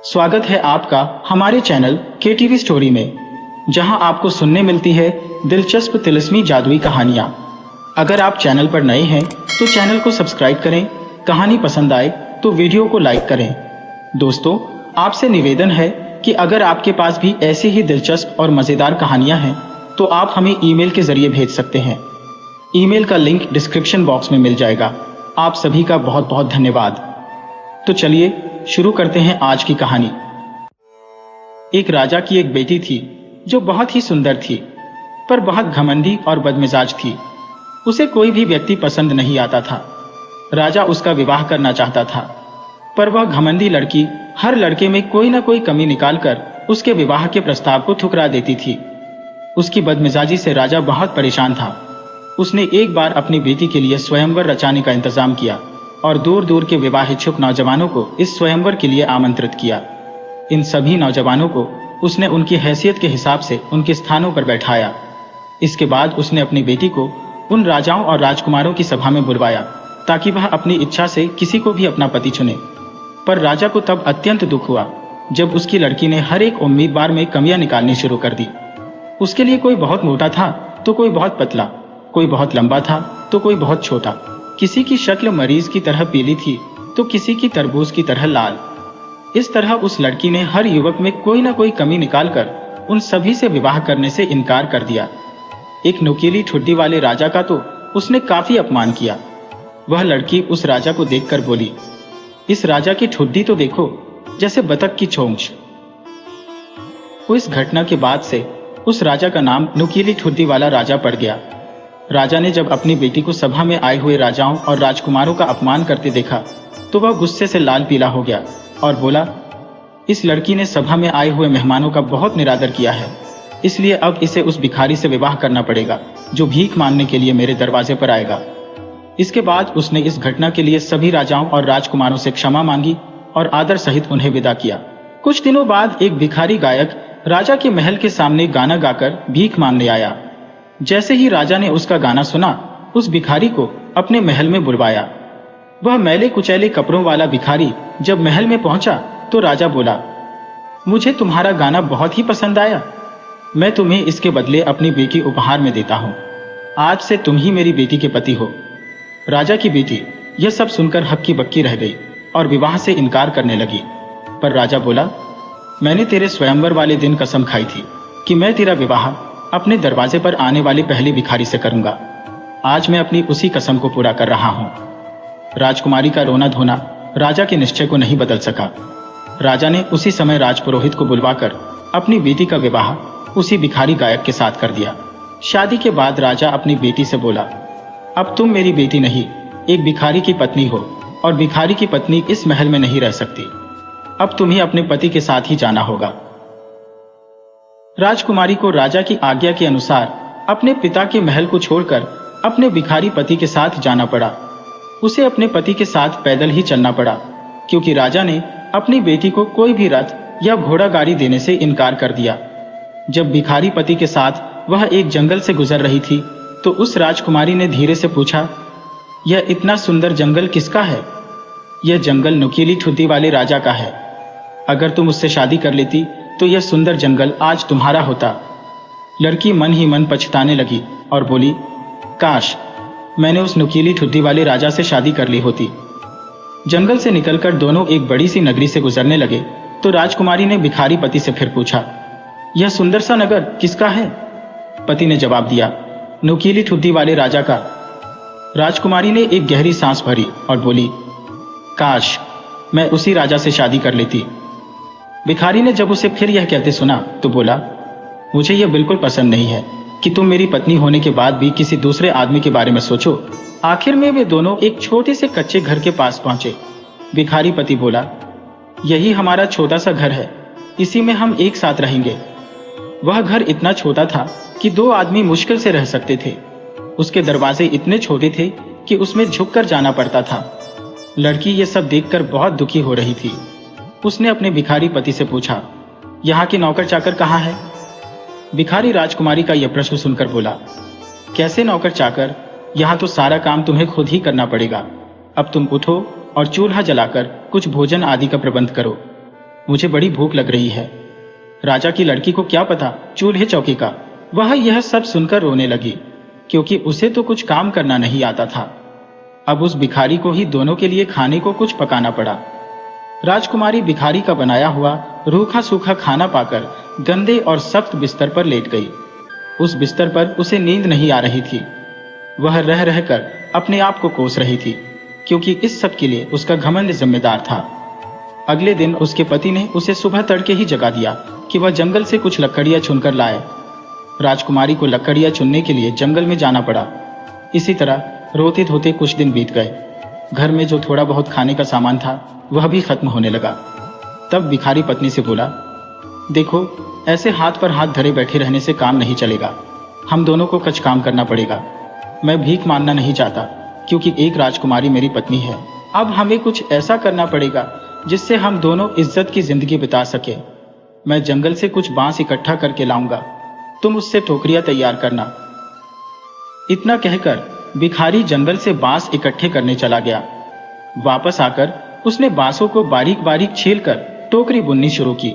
स्वागत है आपका हमारे चैनल KTV स्टोरी में, जहां आपको सुनने मिलती है दिलचस्प तिलिस्मी जादुई कहानियां। अगर आप चैनल पर नए हैं तो चैनल को सब्सक्राइब करें। कहानी पसंद आए तो वीडियो को लाइक करें। दोस्तों, आपसे निवेदन है कि अगर आपके पास भी ऐसी ही दिलचस्प और मज़ेदार कहानियां हैं तो आप हमें ईमेल के जरिए भेज सकते हैं। ईमेल का लिंक डिस्क्रिप्शन बॉक्स में मिल जाएगा। आप सभी का बहुत बहुत धन्यवाद। तो चलिए शुरू करते हैं आज की कहानी। एक राजा की एक बेटी थी जो बहुत ही सुंदर थी, पर बहुत घमंडी और बदमिजाज थी। उसे कोई भी व्यक्ति पसंद नहीं आता था। राजा उसका विवाह करना चाहता था, पर वह घमंडी लड़की हर लड़के में कोई न कोई कमी निकालकर उसके विवाह के प्रस्ताव को ठुकरा देती थी। उसकी बदमिजाजी से राजा बहुत परेशान था। उसने एक बार अपनी बेटी के लिए स्वयंवर रचाने का इंतजाम किया और दूर दूर के विवाह इच्छुक नौजवानों को इस स्वयंवर के लिए आमंत्रित किया। इन सभी नौजवानों को उसने उनकी हैसियत के हिसाब से उनके स्थानों पर बैठाया। इसके बाद उसने अपनी बेटी को उन राजाओं और राजकुमारों की सभा में बुलवाया ताकि वह अपनी इच्छा से किसी को भी अपना पति चुने। पर राजा को तब अत्यंत दुख हुआ जब उसकी लड़की ने हर एक उम्मीदवार में कमियां निकालनी शुरू कर दी। उसके लिए कोई बहुत मोटा था तो कोई बहुत पतला, कोई बहुत लंबा था तो कोई बहुत छोटा, किसी की शक्ल मरीज की तरह पीली थी तो किसी की तरबूज की तरह लाल। इस तरह उस लड़की ने हर युवक में कोई ना कोई कमी निकालकर उन सभी से विवाह करने से इनकार कर दिया। एक नुकीली ठुड्डी वाले राजा का तो उसने काफी अपमान किया। वह लड़की उस राजा को देखकर बोली, इस राजा की ठुड्डी तो देखो, जैसे बतख की चोंच। इस घटना के बाद से उस राजा का नाम नुकीली ठुड्डी वाला राजा पड़ गया। राजा ने जब अपनी बेटी को सभा में आए हुए राजाओं और राजकुमारों का अपमान करते देखा तो वह गुस्से से लाल पीला हो गया और बोला, इस लड़की ने सभा में आए हुए मेहमानों का बहुत निरादर किया है, इसलिए अब इसे उस भिखारी से विवाह करना पड़ेगा जो भीख मांगने के लिए मेरे दरवाजे पर आएगा। इसके बाद उसने इस घटना के लिए सभी राजाओं और राजकुमारों से क्षमा मांगी और आदर सहित उन्हें विदा किया। कुछ दिनों बाद एक भिखारी गायक राजा के महल के सामने गाना गाकर भीख मांगने आया। जैसे ही राजा ने उसका गाना सुना, उस भिखारी को अपने महल में बुलवाया। वह मैले कुचैले कपड़ों वाला भिखारी जब महल में पहुंचा तो राजा बोला, मुझे तुम्हारा गाना बहुत ही पसंद आया। मैं तुम्हें इसके बदले अपनी बेटी उपहार में देता हूं। आज से तुम ही मेरी बेटी के पति हो। राजा की बेटी यह सब सुनकर हक्की बक्की रह गई और विवाह से इनकार करने लगी। पर राजा बोला, मैंने तेरे स्वयंवर वाले दिन कसम खाई थी कि मैं तेरा विवाह अपने दरवाजे पर आने वाले पहले भिखारी से करूंगा। आज मैं अपनी उसी कसम को पूरा कर रहा हूं। राजकुमारी का रोना धोना राजा के निश्चय को नहीं बदल सका। राजा ने उसी समय राजपुरोहित को बुलवाकर अपनी बेटी का विवाह उसी भिखारी गायक के साथ कर दिया। शादी के बाद राजा अपनी बेटी से बोला, अब तुम मेरी बेटी नहीं, एक भिखारी की पत्नी हो और भिखारी की पत्नी इस महल में नहीं रह सकती। अब तुम्हें अपने पति के साथ ही जाना होगा। राजकुमारी को राजा की आज्ञा के अनुसार अपने पिता के महल को छोड़कर अपने भिखारी पति के साथ जाना पड़ा। उसे अपने पति के साथ पैदल ही चलना पड़ा, क्योंकि राजा ने अपनी बेटी को कोई भी रथ या घोड़ा गाड़ी देने से इनकार कर दिया। जब भिखारी पति के साथ वह एक जंगल से गुजर रही थी तो उस राजकुमारी ने धीरे से पूछा, यह इतना सुंदर जंगल किसका है? यह जंगल नुकीली ठुड्डी वाले राजा का है। अगर तुम उससे शादी कर लेती तो यह सुंदर जंगल आज तुम्हारा होता। लड़की मन ही मन पछताने लगी और बोली, काश मैंने उस नुकीली ठुड्डी वाले राजा से शादी कर ली होती। जंगल से निकलकर दोनों एक बड़ी सी नगरी से गुजरने लगे तो राजकुमारी ने भिखारी पति से फिर पूछा, यह सुंदर सा नगर किसका है? पति ने जवाब दिया, नुकीली ठुड्डी वाले राजा का। राजकुमारी ने एक गहरी सांस भरी और बोली, काश मैं उसी राजा से शादी कर लेती। भिखारी ने जब उसे फिर यह कहते सुना तो बोला, मुझे यह बिल्कुल पसंद नहीं है कि तुम मेरी पत्नी होने के बाद भी किसी दूसरे आदमी के बारे में सोचो। आखिर में वे दोनों एक छोटे से कच्चे घर के पास पहुंचे। भिखारी पति बोला, यही हमारा छोटा सा घर है, इसी में हम एक साथ रहेंगे। वह घर इतना छोटा था कि दो आदमी मुश्किल से रह सकते थे। उसके दरवाजे इतने छोटे थे कि उसमें झुककर जाना पड़ता था। लड़की ये सब देखकर बहुत दुखी हो रही थी। उसने अपने भिखारी पति से पूछा, यहाँ के नौकर चाकर कहाँ है? भिखारी राजकुमारी का यह प्रश्न सुनकर बोला, कैसे नौकर चाकर? यहाँ तो सारा काम तुम्हें खुद ही करना पड़ेगा। अब तुम उठो और चूल्हा जलाकर कुछ भोजन आदि का प्रबंध करो। मुझे बड़ी भूख लग रही है। राजा की लड़की को क्या पता चूल्हे चौकी का। वह यह सब सुनकर रोने लगी, क्योंकि उसे तो कुछ काम करना नहीं आता था। अब उस भिखारी को ही दोनों के लिए खाने को कुछ पकाना पड़ा। राजकुमारी भिखारी का बनाया हुआ रूखा सूखा खाना पाकर गंदे और सख्त बिस्तर पर लेट गई। उस बिस्तर पर उसे नींद नहीं आ रही थी। वह रह रहकर अपने आप को कोस रही थी, क्योंकि इस सब के लिए उसका घमंड जिम्मेदार था। अगले दिन उसके पति ने उसे सुबह तड़के ही जगा दिया कि वह जंगल से कुछ लकड़ियां चुनकर लाए। राजकुमारी को लकड़ियां चुनने के लिए जंगल में जाना पड़ा। इसी तरह रोते धोते कुछ दिन बीत गए। घर में जो थोड़ा बहुत खाने का सामान था वह भी खत्म होने लगा। तब भिखारी पत्नी से बोला, देखो, ऐसे हाथ पर हाथ धरे बैठे रहने से काम नहीं चलेगा। हम दोनों को कुछ काम करना पड़ेगा। मैं भीख मांगना नहीं चाहता, क्योंकि एक राजकुमारी मेरी पत्नी है। अब हमें कुछ ऐसा करना पड़ेगा जिससे हम दोनों इज्जत की जिंदगी बिता सके। मैं जंगल से कुछ बांस इकट्ठा करके लाऊंगा, तुम उससे टोकरियां तैयार करना। इतना कहकर भिखारी जंगल से बांस इकट्ठे करने चला गया। वापस आकर उसने बांसों को बारीक बारीक छीलकर टोकरी बुननी शुरू की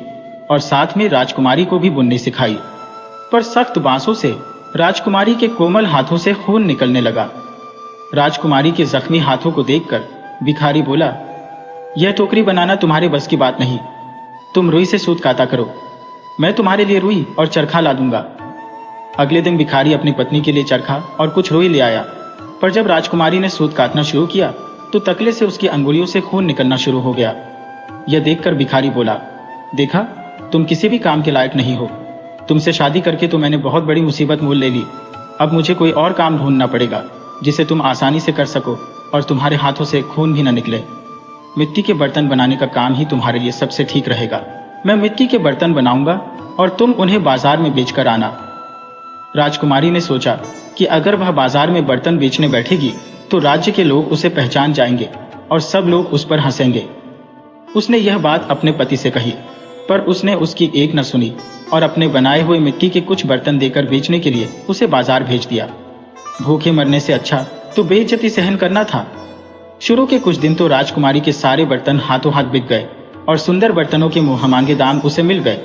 और साथ में राजकुमारी को भी बुननी सिखाई। पर सख्त बांसों से राजकुमारी के कोमल हाथों से खून निकलने लगा। राजकुमारी के जख्मी हाथों को देखकर भिखारी बोला, यह टोकरी बनाना तुम्हारे बस की बात नहीं। तुम रुई से सूत काता करो, मैं तुम्हारे लिए रुई और चरखा ला दूंगा। अगले दिन भिखारी अपनी पत्नी के लिए चरखा और कुछ रुई ले आया। पर जब राजकुमारी ने सूत काटना शुरू किया तो तकले से उसकी अंगुलियों से खून निकलना शुरू हो गया। यह देखकर भिखारी बोला, देखा, तुम किसी भी काम के लायक नहीं हो। तुमसे शादी करके तो मैंने बहुत बड़ी मुसीबत मोल ले ली। अब मुझे कोई और काम ढूंढना पड़ेगा जिसे तुम आसानी से कर सको और तुम्हारे हाथों से खून भी न निकले। मिट्टी के बर्तन बनाने का काम ही तुम्हारे लिए सबसे ठीक रहेगा। मैं मिट्टी के बर्तन बनाऊंगा और तुम उन्हें बाजार में बेचकर आना। राजकुमारी ने सोचा कि अगर वह बाजार में बर्तन बेचने बैठेगी तो राज्य के लोग उसे पहचान जाएंगे और सब लोग उस पर हंसेंगे। उसने यह बात अपने पति से कही, पर उसने उसकी एक न सुनी और अपने बनाए हुए मिट्टी के कुछ बर्तन देकर बेचने के लिए उसे बाजार भेज दिया। भूखे मरने से अच्छा तो बेइज्जती सहन करना था। शुरू के कुछ दिन तो राजकुमारी के सारे बर्तन हाथों हाथ बिक गए और सुंदर बर्तनों के मुंहमांगे दाम उसे मिल गए।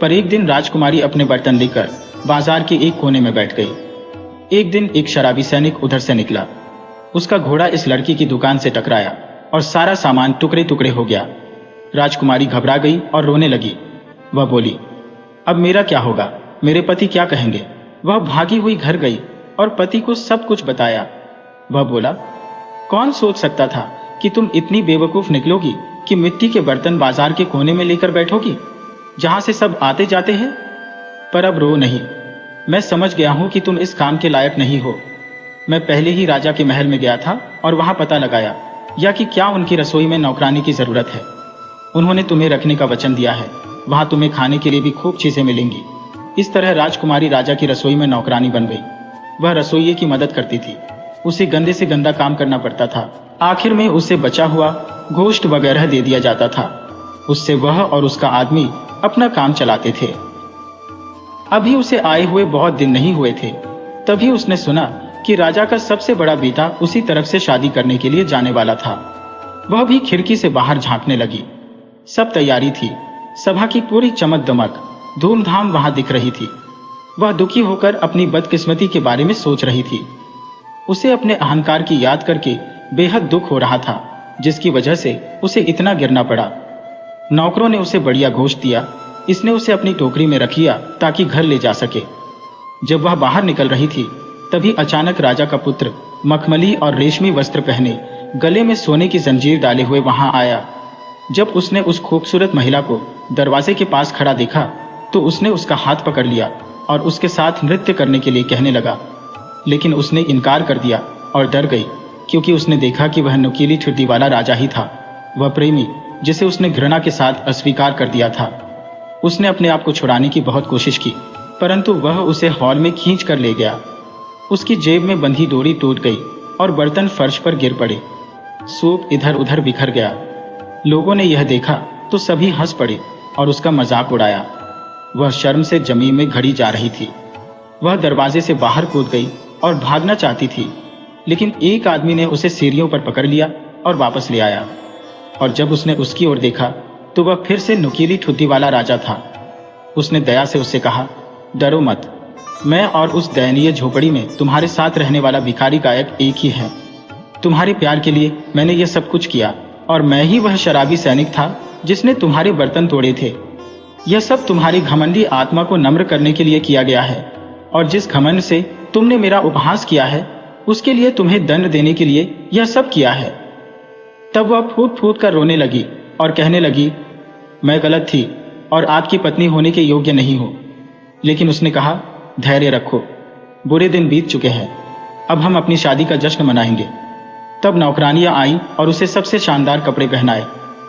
पर एक दिन राजकुमारी अपने बर्तन लेकर बाजार के एक कोने में बैठ गई। एक दिन एक शराबी सैनिक उधर से निकला। उसका घोड़ा इस लड़की की दुकान से टकराया और सारा सामान टुकड़े टुकड़े हो गया। राजकुमारी घबरा गई और रोने लगी। वह बोली, अब मेरा क्या होगा, मेरे पति क्या कहेंगे। वह भागी हुई घर गई और पति को सब कुछ बताया। वह बोला, कौन सोच सकता था कि तुम इतनी बेवकूफ निकलोगी कि मिट्टी के बर्तन बाजार के कोने में लेकर बैठोगी, जहां से सब आते जाते हैं। पर अब रो नहीं, मैं समझ गया हूं कि तुम इस काम के लायक नहीं हो। मैं पहले ही राजा के महल में गया था और वहां पता लगाया या कि क्या उनकी रसोई में नौकरानी की जरूरत है। उन्होंने तुम्हें रखने का वचन दिया है, वहां तुम्हें खाने के लिए भी खूब चीजें मिलेंगी। इस तरह राजकुमारी राजा की रसोई में नौकरानी बन गई। वह रसोइये की मदद करती थी, उसे गंदे से गंदा काम करना पड़ता था। आखिर में उसे बचा हुआ गोश्त वगैरह दे दिया जाता था। उससे वह और उसका आदमी अपना काम चलाते थे। अभी उसे आए हुए बहुत दिन नहीं हुए थे, तभी उसने सुना कि राजा का सबसे बड़ा बेटा उसी तरफ से शादी करने के लिए जाने वाला था। वह भी खिड़की से बाहर झांकने लगी। सब तैयारी थी, सभा की पूरी चमक दमक धूमधाम वहां दिख रही थी। वह दुखी होकर अपनी बदकिस्मती के बारे में सोच रही थी। उसे अपने अहंकार की याद करके बेहद दुख हो रहा था, जिसकी वजह से उसे इतना गिरना पड़ा। नौकरों ने उसे बढ़िया गोश्त दिया। इसने उसे अपनी टोकरी में रख लिया ताकि घर ले जा सके। जब वह बाहर निकल रही थी तभी अचानक राजा का पुत्र मखमली और रेशमी वस्त्र पहने, गले में सोने की जंजीर डाले हुए वहां आया। जब उसने उस खूबसूरत महिला को दरवाजे के पास खड़ा देखा तो उसने उसका हाथ पकड़ लिया और उसके साथ नृत्य करने के लिए कहने लगा। लेकिन उसने इनकार कर दिया और डर गई, क्योंकि उसने देखा कि वह नुकीली ठुड्डी वाला राजा ही था, वह प्रेमी जिसे उसने घृणा के साथ अस्वीकार कर दिया था। उसने अपने आप को छुड़ाने की बहुत कोशिश की, परंतु वह उसे हॉल में खींच कर ले गया। उसकी जेब में बंधी डोरी टूट गई और बर्तन फर्श पर गिर पड़े। सूप इधर उधर बिखर गया। लोगों ने यह देखा तो सभी हंस पड़े और उसका मजाक उड़ाया। वह शर्म से जमीन में घड़ी जा रही थी। वह दरवाजे से बाहर कूद गई और भागना चाहती थी, लेकिन एक आदमी ने उसे सीढ़ियों पर पकड़ लिया और वापस ले आया। और जब उसने उसकी ओर देखा तो वह फिर से नुकीली ठुड्डी वाला राजा था। उसने दया से उससे कहा, डरो मत, मैं और उस दयनीय झोपड़ी में तुम्हारे साथ रहने वाला भिखारी गायक एक ही है। तुम्हारे प्यार के लिए मैंने यह सब कुछ किया, और मैं ही वह शराबी सैनिक था जिसने तुम्हारे बर्तन तोड़े थे। यह सब तुम्हारी घमंडी आत्मा को नम्र करने के लिए किया गया है, और जिस घमंड से तुमने मेरा उपहास किया है उसके लिए तुम्हें दंड देने के लिए यह सब किया है। तब वह फूट फूट कर रोने लगी और कहने लगी, मैं गलत थी और आपकी पत्नी होने के योग्य नहीं हूं। लेकिन उसने कहा, धैर्य रखो, बुरे दिन बीत चुके हैं, अब हम अपनी शादी का जश्न मनाएंगे। तब नौकरानियां आईं और उसे सबसे शानदार कपड़े पहनाए,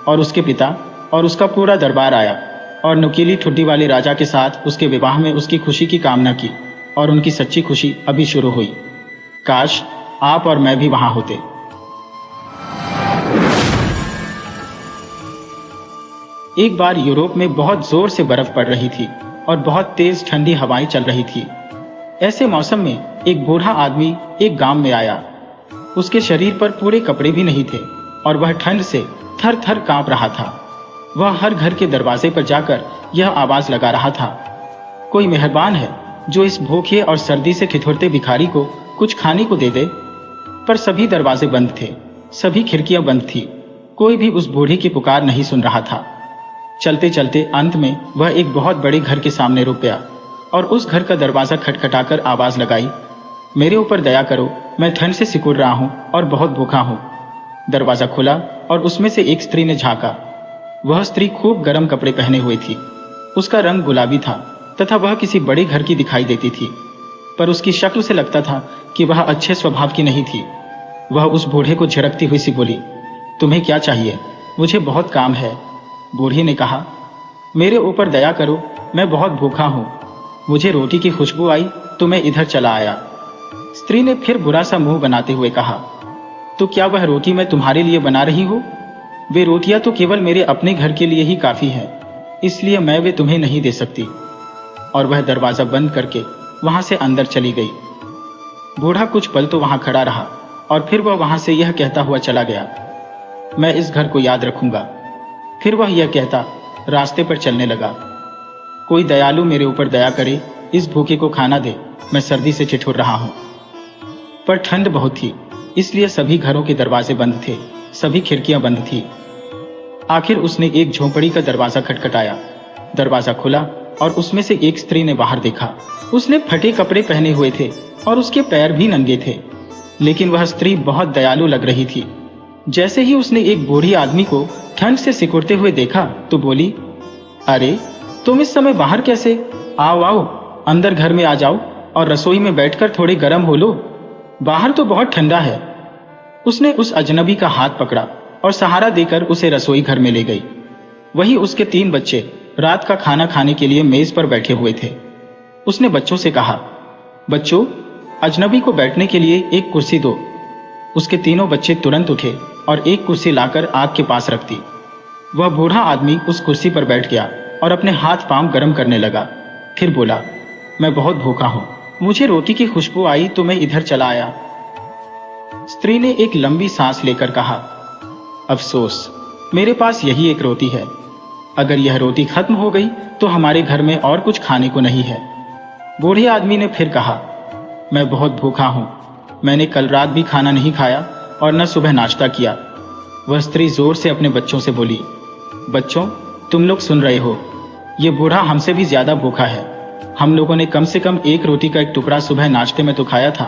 और उसके पिता और उसका पूरा दरबार आया और नुकीली ठुड्डी वाले राजा के साथ उसके विवाह में उसकी खुशी की कामना की, और उनकी सच्ची खुशी अभी शुरू हुई। काश आप और मैं भी वहां होते। एक बार यूरोप में बहुत जोर से बर्फ पड़ रही थी और बहुत तेज ठंडी हवाएं चल रही थी। ऐसे मौसम में एक बूढ़ा आदमी एक गांव में आया। उसके शरीर पर पूरे कपड़े भी नहीं थे और वह ठंड से थर थर कांप रहा था। वह हर घर के दरवाजे पर जाकर यह आवाज लगा रहा था, कोई मेहरबान है जो इस भूखे और सर्दी से ठिठुरते भिखारी को कुछ खाने को दे दे। पर सभी दरवाजे बंद थे, सभी खिड़कियां बंद थी, कोई भी उस बूढ़े की पुकार नहीं सुन रहा था। चलते चलते अंत में वह एक बहुत बड़े घर के सामने रुक गया और उस घर का दरवाजा खटखटाकर आवाज लगाई, मेरे ऊपर दया करो, मैं ठंड से सिकुड़ रहा हूं और बहुत भूखा हूं। दरवाजा खुला और उसमें से एक स्त्री ने झांका। वह स्त्री खूब गर्म कपड़े पहने हुए थी। उसका रंग गुलाबी था तथा वह किसी बड़े घर की दिखाई देती थी, पर उसकी शक्ल से लगता था कि वह अच्छे स्वभाव की नहीं थी। वह उस बूढ़े को झिड़कती हुई सी बोली, तुम्हें क्या चाहिए? मुझे बहुत काम है। बूढ़ी ने कहा, मेरे ऊपर दया करो, मैं बहुत भूखा हूं। मुझे रोटी की खुशबू आई तो मैं इधर चला आया। स्त्री ने फिर बुरा सा मुंह बनाते हुए कहा, तो क्या वह रोटी मैं तुम्हारे लिए बना रही हूं? वे रोटियां तो केवल मेरे अपने घर के लिए ही काफी है, इसलिए मैं वे तुम्हें नहीं दे सकती। और वह दरवाजा बंद करके वहां से अंदर चली गई। बूढ़ा कुछ पल तो वहां खड़ा रहा और फिर वह वहां से यह कहता हुआ चला गया, मैं इस घर को याद रखूंगा। फिर वह यह कहता रास्ते पर चलने लगा, कोई दयालु मेरे ऊपर दया करे, इस भूखे को खाना दे, मैं सर्दी से ठिठुर रहा हूं। पर ठंड बहुत थी, इसलिए सभी घरों के दरवाजे बंद थे, सभी खिड़कियां बंद थी। आखिर उसने एक झोंपड़ी का दरवाजा खटखटाया। दरवाजा खुला और उसमें से एक स्त्री ने बाहर देखा। उसने फटे कपड़े पहने हुए थे और उसके पैर भी नंगे थे, लेकिन वह स्त्री बहुत दयालु लग रही थी। जैसे ही उसने एक बूढ़ी आदमी को ठंड से सिकुड़ते हुए देखा तो बोली, अरे तुम इस समय बाहर कैसे? आओ आओ, अंदर घर में आ जाओ और रसोई में बैठकर थोड़े गर्म हो लो, बाहर तो बहुत ठंडा है। उसने उस अजनबी का हाथ पकड़ा और सहारा देकर उसे रसोई घर में ले गई। वही उसके 3 बच्चे रात का खाना खाने के लिए मेज पर बैठे हुए थे। उसने बच्चों से कहा, बच्चों, अजनबी को बैठने के लिए एक कुर्सी दो। उसके तीनों बच्चे तुरंत उठे और एक कुर्सी लाकर आग के पास रख दी। वह बूढ़ा आदमी उस कुर्सी पर बैठ गया और अपने हाथ पांव गर्म करने लगा। फिर बोला, मैं बहुत भूखा हूं, मुझे रोटी की खुशबू आई तो मैं इधर चला आया। स्त्री ने एक लंबी सांस लेकर कहा, अफसोस, मेरे पास यही एक रोटी है। अगर यह रोटी खत्म हो गई तो हमारे घर में और कुछ खाने को नहीं है। बूढ़े आदमी ने फिर कहा, मैं बहुत भूखा हूं, मैंने कल रात भी खाना नहीं खाया और न सुबह नाश्ता किया। वह स्त्री जोर से अपने बच्चों से बोली, बच्चों, तुम लोग सुन रहे हो, ये बूढ़ा हमसे भी ज्यादा भूखा है। हम लोगों ने कम से कम एक रोटी का एक टुकड़ा सुबह नाश्ते में तो खाया था,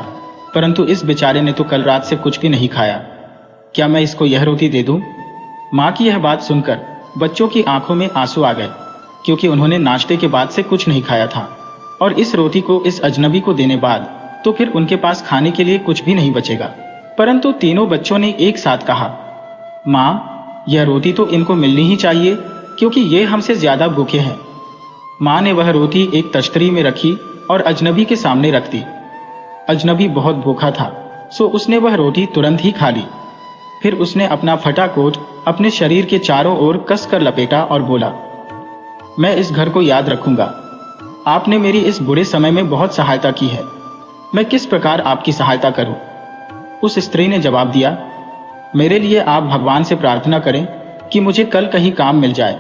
परंतु इस बेचारे ने तो कल रात से कुछ भी नहीं खाया। क्या मैं इसको यह रोटी दे दूं? माँ की यह बात सुनकर बच्चों की आंखों में आंसू आ गए, क्योंकि उन्होंने नाश्ते के बाद से कुछ नहीं खाया था, और इस रोटी को इस अजनबी को देने बाद तो फिर उनके पास खाने के लिए कुछ भी नहीं बचेगा। परंतु तीनों बच्चों ने एक साथ कहा, माँ, यह रोटी तो इनको मिलनी ही चाहिए, क्योंकि ये हमसे ज्यादा भूखे हैं। माँ ने वह रोटी एक तश्तरी में रखी और अजनबी के सामने रख दी। अजनबी बहुत भूखा था, सो उसने वह रोटी तुरंत ही खा ली। फिर उसने अपना फटा कोट अपने शरीर के चारों ओर कसकर लपेटा और बोला, मैं इस घर को याद रखूंगा। आपने मेरी इस बुरे समय में बहुत सहायता की है, मैं किस प्रकार आपकी सहायता करूं? उस स्त्री ने जवाब दिया, मेरे लिए आप भगवान से प्रार्थना करें कि मुझे कल कहीं काम मिल जाए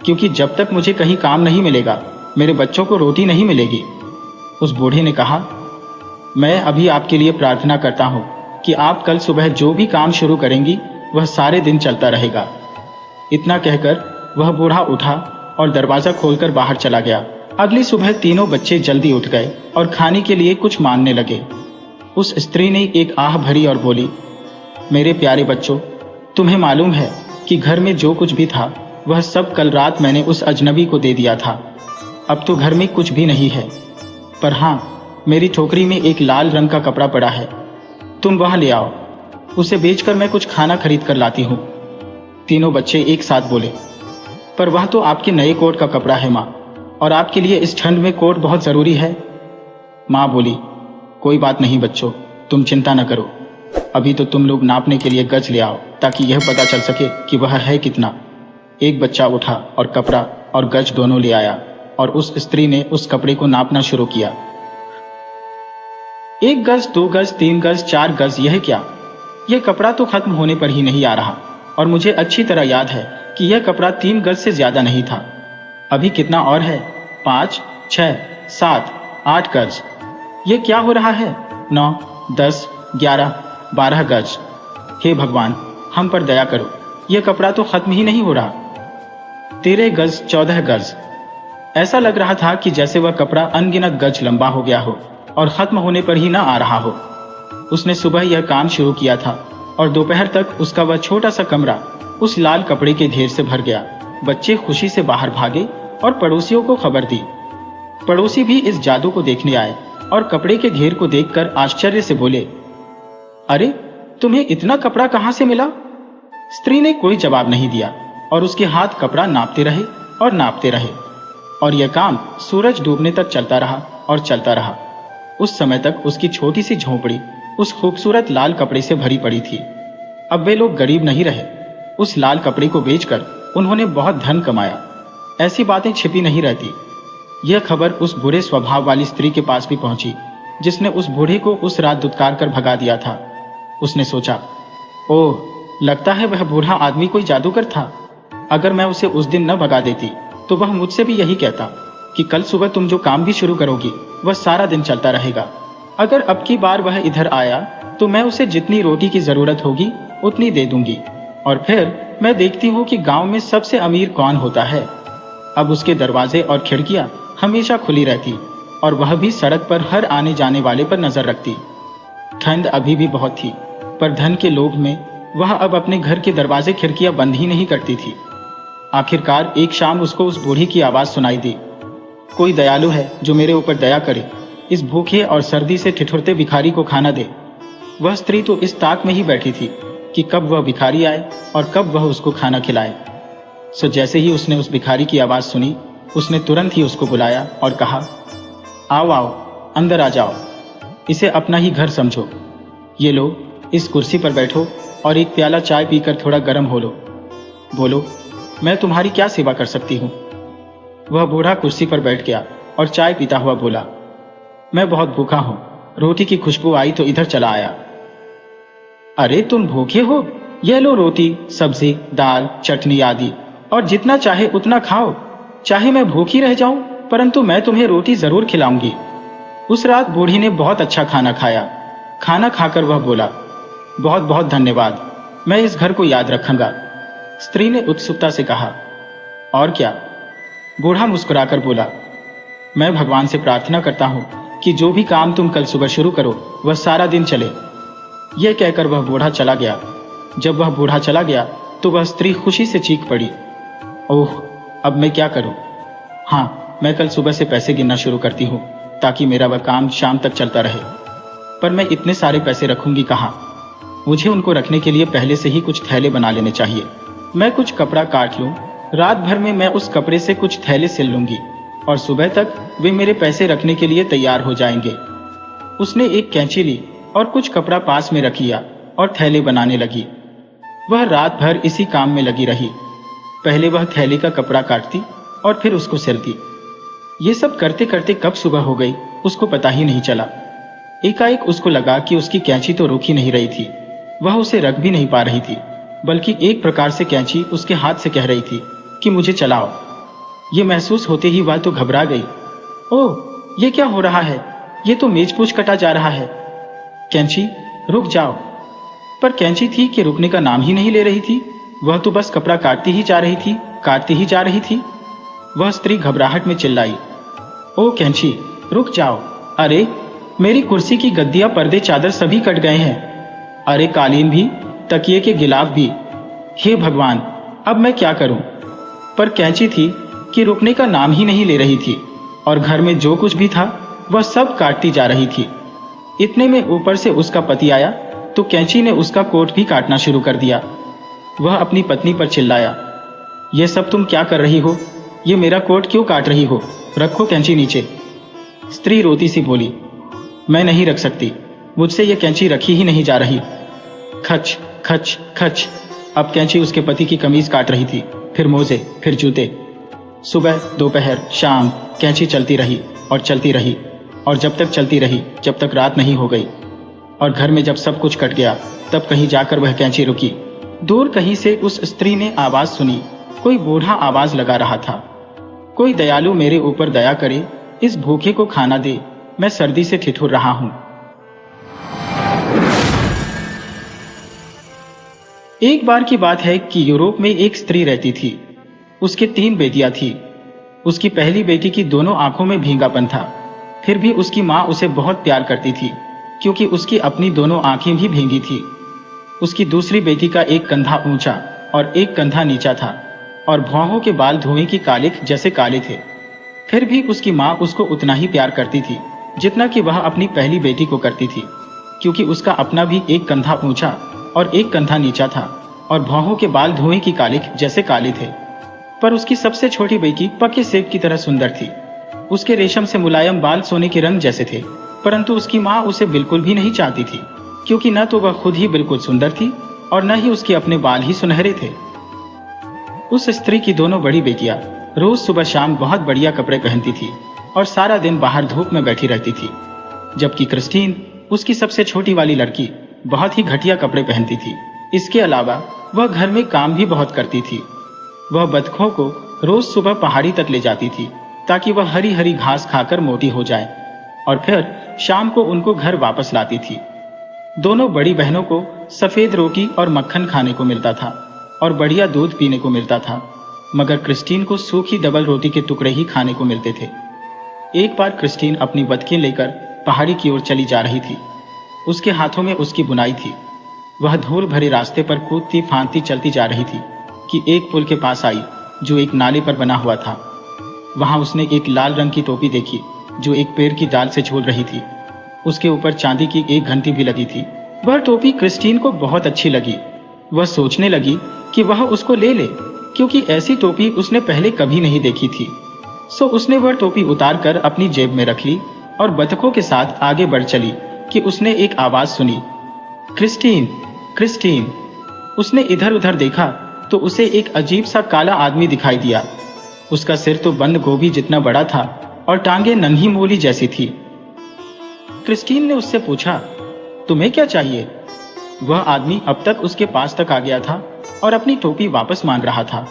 क्योंकि जब तक मुझे कहीं काम नहीं मिलेगा मेरे बच्चों को रोटी नहीं मिलेगी। उस बूढ़े ने कहा, मैं अभी आपके लिए प्रार्थना करता हूँ कि आप कल सुबह जो भी काम शुरू करेंगी वह सारे दिन चलता रहेगा। इतना कहकर वह बूढ़ा उठा और दरवाजा खोलकर बाहर चला गया। अगली सुबह तीनों बच्चे जल्दी उठ गए और खाने के लिए कुछ मांगने लगे। उस स्त्री ने एक आह भरी और बोली, मेरे प्यारे बच्चों, तुम्हें मालूम है कि घर में जो कुछ भी था वह सब कल रात मैंने उस अजनबी को दे दिया था। अब तो घर में कुछ भी नहीं है, पर हाँ, मेरी टोकरी में एक लाल रंग का कपड़ा पड़ा है। तुम वह ले आओ, उसे बेचकर मैं कुछ खाना खरीद कर लाती हूँ। तीनों बच्चे एक साथ बोले, पर वह तो आपके नए कोट का कपड़ा है माँ, और आपके लिए इस ठंड में कोट बहुत जरूरी है। माँ बोली, कोई बात नहीं बच्चों, तुम चिंता न करो। अभी तो तुम लोग नापने के लिए गज ले आओ ताकि यह पता चल सके कि वह है कितना। एक बच्चा उठा और कपड़ा और गज दोनों ले आया और उस स्त्री ने उस कपड़े को नापना शुरू किया। 1 गज, 2 गज, 3 गज, 4 गज, यह क्या? यह कपड़ा तो खत्म होने पर ही नहीं आ रहा, और मुझे अच्छी तरह याद है कि यह कपड़ा 3 गज से ज्यादा नहीं था। अभी कितना और है? 5, 6, 7, 8 गज। यह क्या हो रहा है? 9, 10, 11, 12 गज। हे भगवान, हम पर दया करो, यह कपड़ा तो खत्म ही नहीं हो रहा। 13 गज, 14 गज। ऐसा लग रहा था कि जैसे वह कपड़ा अनगिनत गज लंबा हो गया हो और खत्म होने पर ही न आ रहा हो। उसने सुबह यह काम शुरू किया था और दोपहर तक उसका वह छोटा सा कमरा उस लाल कपड़े के ढेर से भर गया। बच्चे खुशी से बाहर भागे और पड़ोसियों को खबर दी। पड़ोसी भी इस जादू को देखने आए और कपड़े के ढेर को देखकर आश्चर्य से बोले, अरे, तुम्हें इतना कपड़ा कहां से मिला? स्त्री ने कोई जवाब नहीं दिया और उसके हाथ कपड़ा नापते रहे और नापते रहे, और यह काम सूरज डूबने तक चलता रहा और चलता रहा। उस समय तक उसकी छोटी सी झोंपड़ी उस खूबसूरत लाल कपड़े से भरी पड़ी थी। अब वे लोग गरीब नहीं रहे। उस लाल कपड़े को बेचकर उन्होंने बहुत धन कमाया। ऐसी बातें छिपी नहीं रहती। यह खबर उस बुरे स्वभाव वाली स्त्री के पास भी पहुंची, जिसने उस बूढ़े को उस रात दुत्कार कर भगा दिया था। उसने सोचा, ओह, लगता है वह बूढ़ा आदमी कोई जादूगर था। अगर मैं उसे उस दिन न भगा देती तो वह मुझसे भी यही कहता कि कल सुबह तुम जो काम भी शुरू करोगी वह सारा दिन चलता रहेगा। अगर अब की बार वह इधर आया तो मैं उसे जितनी रोटी की जरूरत होगी उतनी दे दूंगी, और फिर मैं देखती हूँ कि गांव में सबसे अमीर कौन होता है। अब उसके दरवाजे और खिड़कियां हमेशा खुली रहती और वह भी सड़क पर हर आने जाने वाले पर नजर रखती। ठंड अभी भी बहुत थी, पर धन के लोभ में वह अब अपने घर के दरवाजे खिड़कियां बंद ही नहीं करती थी। आखिरकार एक शाम उसको उस बूढ़ी की आवाज सुनाई दी, कोई दयालु है जो मेरे ऊपर दया करे, इस भूखे और सर्दी से ठिठुरते भिखारी को खाना दे। वह स्त्री तो इस ताक में ही बैठी थी कि कब वह भिखारी आए और कब वह उसको खाना खिलाए। सो जैसे ही उसने उस भिखारी की आवाज सुनी, उसने तुरंत ही उसको बुलाया और कहा, आओ आओ, अंदर आ जाओ, इसे अपना ही घर समझो। ये लो, इस कुर्सी पर बैठो और एक प्याला चाय पीकर थोड़ा गर्म हो लो। बोलो, मैं तुम्हारी क्या सेवा कर सकती हूँ? वह बूढ़ा कुर्सी पर बैठ गया और चाय पीता हुआ बोला, मैं बहुत भूखा हूँ, रोटी की खुशबू आई तो इधर चला आया। अरे, तुम भूखे हो? यह लो रोटी, सब्जी, दाल, चटनी आदि, और जितना चाहे उतना खाओ। चाहे मैं भूखी रह जाऊं, परंतु मैं तुम्हें रोटी जरूर खिलाऊंगी। उस रात बूढ़ी ने बहुत अच्छा खाना खाया। खाना खाकर वह बोला, बहुत बहुत धन्यवाद, मैं इस घर को याद रखूंगा। स्त्री ने उत्सुकता से कहा, और क्या? बूढ़ा मुस्कुराकर बोला, मैं भगवान से प्रार्थना करता हूं कि जो भी काम तुम कल सुबह शुरू करो वह सारा दिन चले। यह कहकर वह बूढ़ा चला गया। जब वह बूढ़ा चला गया तो वह स्त्री खुशी से चीख पड़ी, ओह, अब मैं क्या करूं? हाँ, मैं कल सुबह से पैसे गिनना शुरू करती हूँ ताकि मेरा वह काम शाम तक चलता रहे। पर मैं इतने सारे पैसे रखूंगी कहाँ? मुझे उनको रखने के लिए पहले से ही कुछ थैले बना लेने चाहिए। मैं कुछ कपड़ा काट लूं, रात भर में मैं उस कपड़े से कुछ थैले सिल लूंगी और सुबह तक वे मेरे पैसे रखने के लिए तैयार हो जाएंगे। उसने एक कैंची ली और कुछ कपड़ा पास में रख लिया और थैले बनाने लगी। वह रात भर इसी काम में लगी रही। पहले वह थैले का कपड़ा काटती और फिर उसको सिलती। ये सब करते करते कब सुबह हो गई उसको पता ही नहीं चला। एकाएक उसको लगा कि उसकी कैंची तो रुक ही नहीं रही थी। वह उसे रख भी नहीं पा रही थी, बल्कि एक प्रकार से कैंची उसके हाथ से कह रही थी कि मुझे चलाओ, ये महसूस होते ही वह तो घबरा गई। ओह, ये क्या हो रहा है? ये तो मेजपोश कटा जा रहा है। कैंची, रुक जाओ। पर कैंची थी कि रुकने का नाम ही नहीं ले रही थी। वह तो बस कपड़ा काटती ही जा रही थी, काटती ही जा रही थी। वह स्त्री घबराहट में चिल्लाई, ओ कैंची, रुक जाओ। अरे, मेरी कुर्सी की गद्दियां, पर्दे, चादर सभी कट गए हैं। अरे कालीन भी, तकिए के गिलाफ भी। हे भगवान, अब मैं क्या करूं? पर कैंची थी कि रुकने का नाम ही नहीं ले रही थी और घर में जो कुछ भी था वह सब काटती जा रही थी। इतने में ऊपर से उसका पति आया तो कैंची ने उसका कोट भी काटना शुरू कर दिया। वह अपनी पत्नी पर चिल्लाया, यह सब तुम क्या कर रही हो? ये मेरा कोट क्यों काट रही हो? रखो कैंची नीचे। स्त्री रोती सी बोली, मैं नहीं रख सकती, मुझसे ये कैंची रखी ही नहीं जा रही। खच खच खच। अब कैंची उसके पति की कमीज काट रही थी, फिर मोजे, फिर जूते। सुबह, दोपहर, शाम कैंची चलती रही और चलती रही और जब तक चलती रही जब तक रात नहीं हो गई। और घर में जब सब कुछ कट गया तब कहीं जाकर वह कैंची रुकी। दूर कहीं से उस स्त्री ने आवाज सुनी। कोई बूढ़ा आवाज लगा रहा था, कोई दयालु मेरे ऊपर दया करे, इस भूखे को खाना दे, मैं सर्दी से ठिठुर रहा हूं। एक बार की बात है कि यूरोप में एक स्त्री रहती थी। उसके 3 बेटियां थी। उसकी पहली बेटी की दोनों आंखों में भींगापन था, फिर भी उसकी मां उसे बहुत प्यार करती थी क्योंकि उसकी अपनी दोनों आंखें भी भींगी थी। उसकी दूसरी बेटी का एक कंधा ऊंचा और एक कंधा नीचा था और भौहों के बाल धुएं की कालिख जैसे काले थे। फिर भी उसकी मां उसको उतना ही प्यार करती थी जितना कि वह अपनी पहली बेटी को करती थी, क्योंकि उसका अपना भी एक कंधा ऊंचा और एक कंधा नीचा था और भौहों के बाल धुएं की कालिख जैसे काले थे। पर उसकी सबसे छोटी बेटी पके सेब की तरह सुंदर थी। उसके रेशम से मुलायम बाल सोने के रंग जैसे थे, परंतु उसकी मां उसे बिल्कुल भी नहीं चाहती थी, क्योंकि न तो वह खुद ही बिल्कुल सुंदर थी और न ही उसके अपने बाल ही सुनहरे थे। उस स्त्री की दोनों बड़ी बेटियां रोज सुबह शाम बहुत बढ़िया कपड़े पहनती थी और सारा दिन बाहर धूप में बैठी रहती थी, जबकि क्रिस्टीन, उसकी सबसे छोटी वाली लड़की, बहुत ही घटिया कपड़े पहनती थी। इसके अलावा वह घर में काम भी बहुत करती थी। वह बतखों को रोज सुबह पहाड़ी तक ले जाती थी ताकि वह हरी हरी घास खाकर मोटी हो जाए और फिर शाम को उनको घर वापस लाती थी। दोनों बड़ी बहनों को सफेद रोटी और मक्खन खाने को मिलता था और बढ़िया दूध पीने को मिलता था, मगर क्रिस्टीन को सूखी डबल रोटी के टुकड़े ही खाने को मिलते थे। एक बार क्रिस्टीन अपनी बतखें लेकर पहाड़ी की ओर चली जा रही थी। उसके हाथों में उसकी बुनाई थी। वह धूल भरे रास्ते पर कूदती फांदती चलती जा रही थी कि एक पुल के पास आई जो एक नाले पर बना हुआ था। वहां उसने एक लाल रंग की टोपी देखी जो एक पेड़ की डाल से झूल रही थी। उसके ऊपर चांदी की एक घंटी भी लगी थी। वह टोपी क्रिस्टीन को बहुत अच्छी लगी। वह सोचने लगी कि वह उसको ले ले, क्योंकि ऐसी टोपी उसने पहले कभी नहीं देखी थी। सो उसने वह टोपी उतार कर अपनी जेब में रख ली और बतखों के साथ आगे बढ़ चली कि उसने एक आवाज सुनी, क्रिस्टीन, क्रिस्टीन। उसने इधर उधर देखा तो उसे एक अजीब सा काला आदमी दिखाई दिया। उसका सिर तो बंद गोभी जितना बड़ा था और टांगे नन्ही मूली जैसी थी। क्रिस्टीन ने उससे पूछा, तुम्हें क्या चाहिए? वह आदमी अब तक उसके पास तक आ गया था और अपनी टोपी वापस मांग रहा था,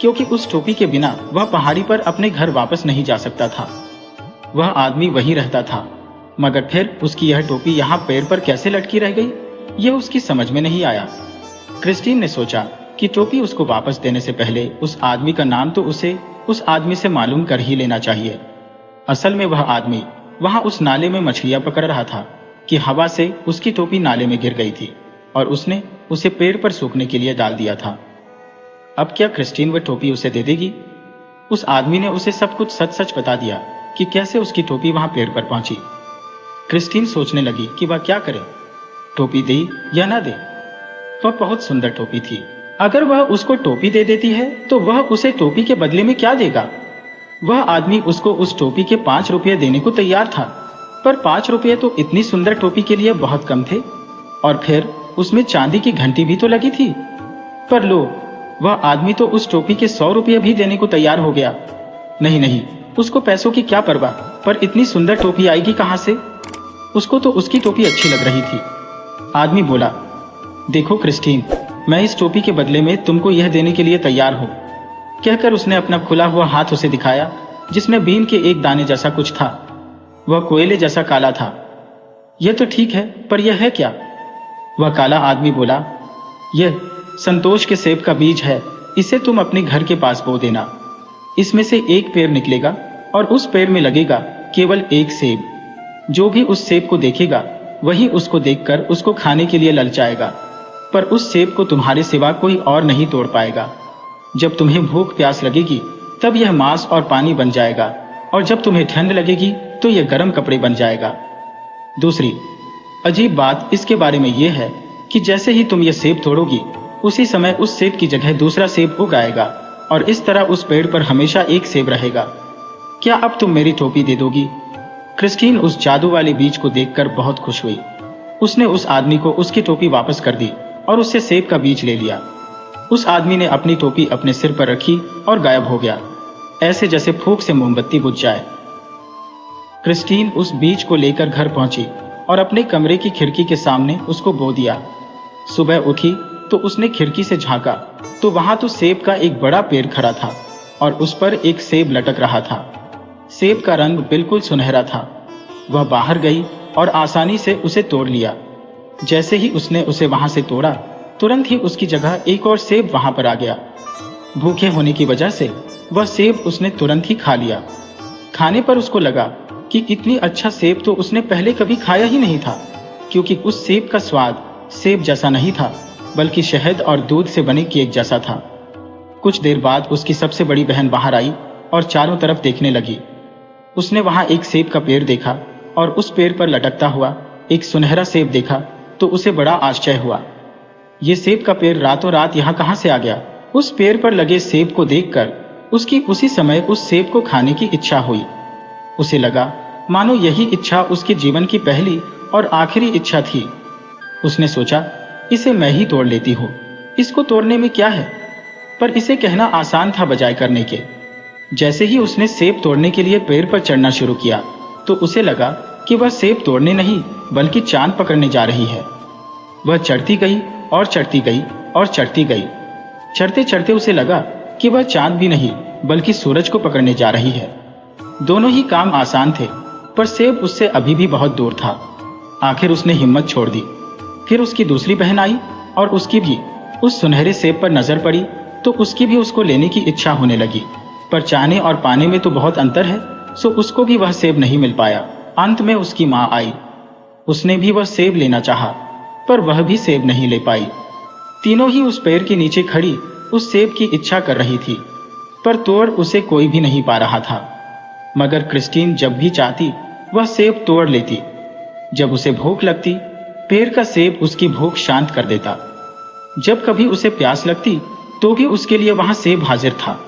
क्योंकि उस टोपी के बिना वह पहाड़ी पर अपने घर वापस नहीं जा सकता था। वह आदमी वहीं रहता था, मगर फिर उसकी यह टोपी यहाँ पैर पर कैसे लटकी रह गई, यह उसकी समझ में नहीं आया। क्रिस्टीन ने सोचा कि टोपी उसको वापस देने से पहले उस आदमी का नाम तो उसे उस आदमी से मालूम कर ही लेना चाहिए। असल में वह आदमी वहां उस नाले में मछलियां पकड़ रहा था कि हवा से उसकी टोपी नाले में गिर गई थी और उसने उसे पेड़ पर सूखने के लिए डाल दिया था। अब क्या क्रिस्टीन वह टोपी उसे दे देगी? उस आदमी ने उसे सब कुछ सच सच बता दिया कि कैसे उसकी टोपी वहां पेड़ पर पहुंची। क्रिस्टीन सोचने लगी कि वह क्या करे, टोपी दे या ना दे। वह बहुत सुंदर टोपी थी। अगर वह उसको टोपी दे देती है तो वह उसे टोपी के बदले में क्या देगा? वह आदमी उसको उस टोपी के 5 रुपये देने को तैयार था, पर 5 रुपये तो इतनी सुंदर टोपी के लिए बहुत कम थे। और फिर उसमें चांदी की घंटी भी तो लगी थी। पर लो, वह आदमी तो उस टोपी के 100 रुपये भी देने को तैयार हो गया। नहीं नहीं, उसको पैसों की क्या परवाह, पर इतनी सुंदर टोपी आएगी कहां से? उसको तो उसकी टोपी अच्छी लग रही थी। आदमी बोला, देखो क्रिस्टीन, मैं इस टोपी के बदले में तुमको यह देने के लिए तैयार हूं। कहकर उसने अपना खुला हुआ हाथ उसे दिखाया, जिसमें बीन के एक दाने जैसा कुछ था। वह कोयले जैसा काला था। यह तो ठीक है, पर यह है क्या? वह काला आदमी बोला, यह संतोष के सेब का बीज है। इसे तुम अपने घर के पास बो देना। इसमें से एक पेड़ निकलेगा और उस पेड़ में लगेगा केवल एक सेब। जो भी उस सेब को देखेगा वही उसको देखकर उसको खाने के लिए ललचाएगा, पर उस सेब को तुम्हारे सिवा कोई और नहीं तोड़ पाएगा। जब तुम्हें भूख प्यास लगेगी तब यह मांस और पानी बन जाएगा, और जब तुम्हें ठंड लगेगी तो यह गर्म कपड़े बन जाएगा। दूसरी अजीब बात इसके बारे में यह है कि जैसे ही तुम यह सेब तोड़ोगी, उसी समय उस सेब की जगह दूसरा सेब उग आएगा, और इस तरह उस पेड़ पर हमेशा एक सेब रहेगा। क्या अब तुम मेरी टोपी दे दोगी? क्रिस्टीन उस जादू वाले बीज को देखकर बहुत खुश हुई। उसने उस आदमी को उसकी टोपी वापस कर दी और उससे सेब का बीज ले लिया। उस आदमी ने अपनी टोपी अपने सिर पर रखी और गायब हो गया, ऐसे जैसे फूंक से मोमबत्ती बुझ जाए। क्रिस्टीन उस बीज को लेकर घर पहुंची और अपने कमरे की खिड़की के सामने उसको बो दिया। सुबह उठी तो उसने खिड़की से झांका तो वहां तो सेब का एक बड़ा पेड़ खड़ा था और उस पर एक सेब लटक रहा था। सेब का रंग बिल्कुल सुनहरा था। वह बाहर गई और आसानी से उसे तोड़ लिया। जैसे ही उसने उसे वहां से तोड़ा, तुरंत ही उसकी जगह एक और सेब वहां पर आ गया। भूखे होने की वजह से वह सेब उसने तुरंत ही खा लिया। खाने पर उसको लगा कि इतनी अच्छा सेब तो उसने पहले कभी खाया ही नहीं था, क्योंकि उस सेब का स्वाद सेब जैसा नहीं था, बल्कि शहद और दूध से बने केक जैसा था। कुछ देर बाद उसकी सबसे बड़ी बहन बाहर आई और चारों तरफ देखने लगी। उसने वहां एक सेब का पेड़ देखा और उस पेड़ पर लटकता हुआ एक सुनहरा सेब देखा तो उसे बड़ा आश्चर्य हुआ। ये सेब का पेड़ रातों रात यहाँ कहाँ से आ गया? उस पेड़ पर लगे सेब को देखकर उसकी उसी समय उस सेब को खाने की इच्छा हुई। उसे लगा मानो यही इच्छा उसके जीवन की पहली और आखिरी इच्छा थी। उसने सोचा, इसे मैं ही तोड़ लेती हूँ, इसको तोड़ने में क्या है? पर इसे कहना आसान था बजाय करने के। जैसे ही उसने सेब तोड़ने के लिए पेड़ पर चढ़ना शुरू किया तो उसे लगा कि वह सेब तोड़ने नहीं बल्कि चांद पकड़ने जा रही है। वह चढ़ती गई और चढ़ती गई और चढ़ती गई। चढ़ते चढ़ते उसे लगा कि वह चांद भी नहीं बल्कि सूरज को पकड़ने जा रही है। दोनों ही काम आसान थे, पर सेब उससे अभी भी बहुत दूर था। आखिर उसने हिम्मत छोड़ दी। फिर उसकी दूसरी बहन आई और उसकी भी उस सुनहरे सेब पर नजर पड़ी तो उसकी भी उसको लेने की इच्छा होने लगी, पर चाहने और पाने में तो बहुत अंतर है, सो उसको भी वह सेब नहीं मिल पाया। अंत में उसकी माँ आई। उसने भी वह सेब लेना चाहा, पर वह भी सेब नहीं ले पाई। तीनों ही उस पेड़ के नीचे खड़ी उस सेब की इच्छा कर रही थी, पर तोड़ उसे कोई भी नहीं पा रहा था। मगर क्रिस्टीन जब भी चाहती वह सेब तोड़ लेती। जब उसे भूख लगती, पेड़ का सेब उसकी भूख शांत कर देता। जब कभी उसे प्यास लगती तो भी उसके लिए वहां सेब हाजिर था।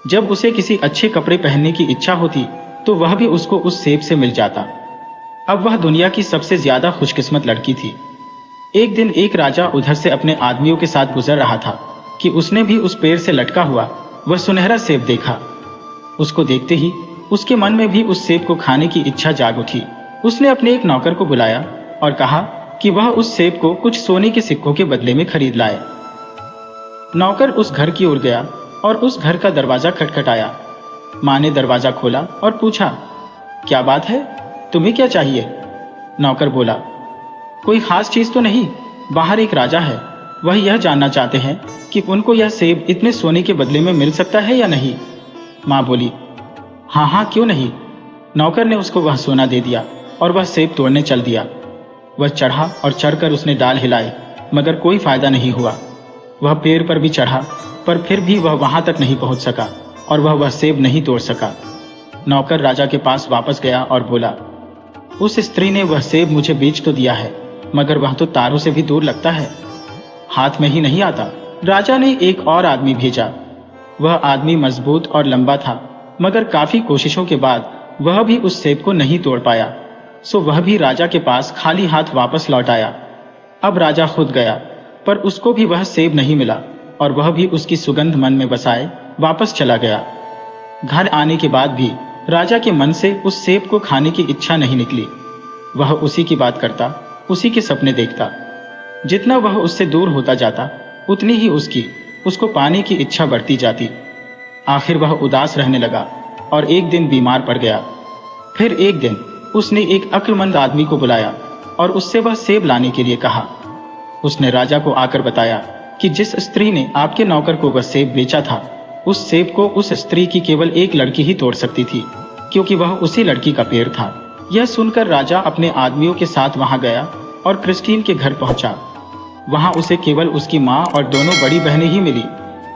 जब उसे किसी अच्छे कपड़े पहनने की इच्छा होती तो वह भी उसको उस सेब से मिल जाता। अब वह दुनिया की सबसे ज्यादा खुशकिस्मत लड़की थी। एक दिन एक राजा उधर से अपने आदमियों के साथ गुजर रहा था कि उसने भी उस पेड़ से लटका हुआ वह सुनहरा सेब देखा। उसको देखते ही उसके मन में भी उस सेब को खाने की इच्छा जाग उठी। उसने अपने एक नौकर को बुलाया और कहा कि वह उस सेब को कुछ सोने के सिक्कों के बदले में खरीद लाए। नौकर उस घर की ओर गया और उस घर का दरवाजा खटखटाया। माँ ने दरवाजा खोला और पूछा, क्या बात है, तुम्हें क्या चाहिए? नौकर बोला, कोई खास चीज तो नहीं, बाहर एक राजा है, वह यह जानना चाहते हैं कि उनको यह सेब इतने सोने के बदले में मिल सकता है या नहीं। माँ बोली, हाँ हाँ क्यों नहीं। नौकर ने उसको वह सोना दे दिया और वह सेब तोड़ने चल दिया। वह चढ़ा और चढ़कर उसने डाल हिलाए, मगर कोई फायदा नहीं हुआ। वह पेड़ पर भी चढ़ा, पर फिर भी वह वहां तक नहीं पहुंच सका और वह सेब नहीं तोड़ सका। नौकर राजा के पास वापस गया और बोला, उस स्त्री ने वह सेब मुझे बेच तो दिया है, मगर वह तो तारों से भी दूर लगता है, हाथ में ही नहीं आता। राजा ने एक और आदमी भेजा। वह आदमी मजबूत और लंबा था, मगर काफी कोशिशों के बाद वह भी उस सेब को नहीं तोड़ पाया, सो वह भी राजा के पास खाली हाथ वापस लौट आया। अब राजा खुद गया, पर उसको भी वह सेब नहीं मिला और वह भी उसकी सुगंध मन में बसाए वापस चला गया। घर आने के बाद भी राजा के मन से उस सेब को खाने की इच्छा नहीं निकली। वह उसी की बात करता, उसी के सपने देखता। जितना वह उससे दूर होता जाता, उतनी ही उसको पाने की इच्छा बढ़ती जाती। आखिर वह उदास रहने लगा और एक दिन बीमार पड़ गया। फिर एक दिन उसने एक अक्लमंद आदमी को बुलाया और उससे वह सेब लाने के लिए कहा। उसने राजा को आकर बताया कि जिस स्त्री ने आपके नौकर को वह सेब बेचा था, उस सेब को उस स्त्री की केवल एक लड़की ही तोड़ सकती थी, क्योंकि वह उसी लड़की का पेड़ था। यह सुनकर राजा अपने आदमियों के साथ वहां गया और क्रिस्टीन के घर पहुंचा। वहां उसे केवल उसकी माँ और दोनों बड़ी बहनें ही मिली,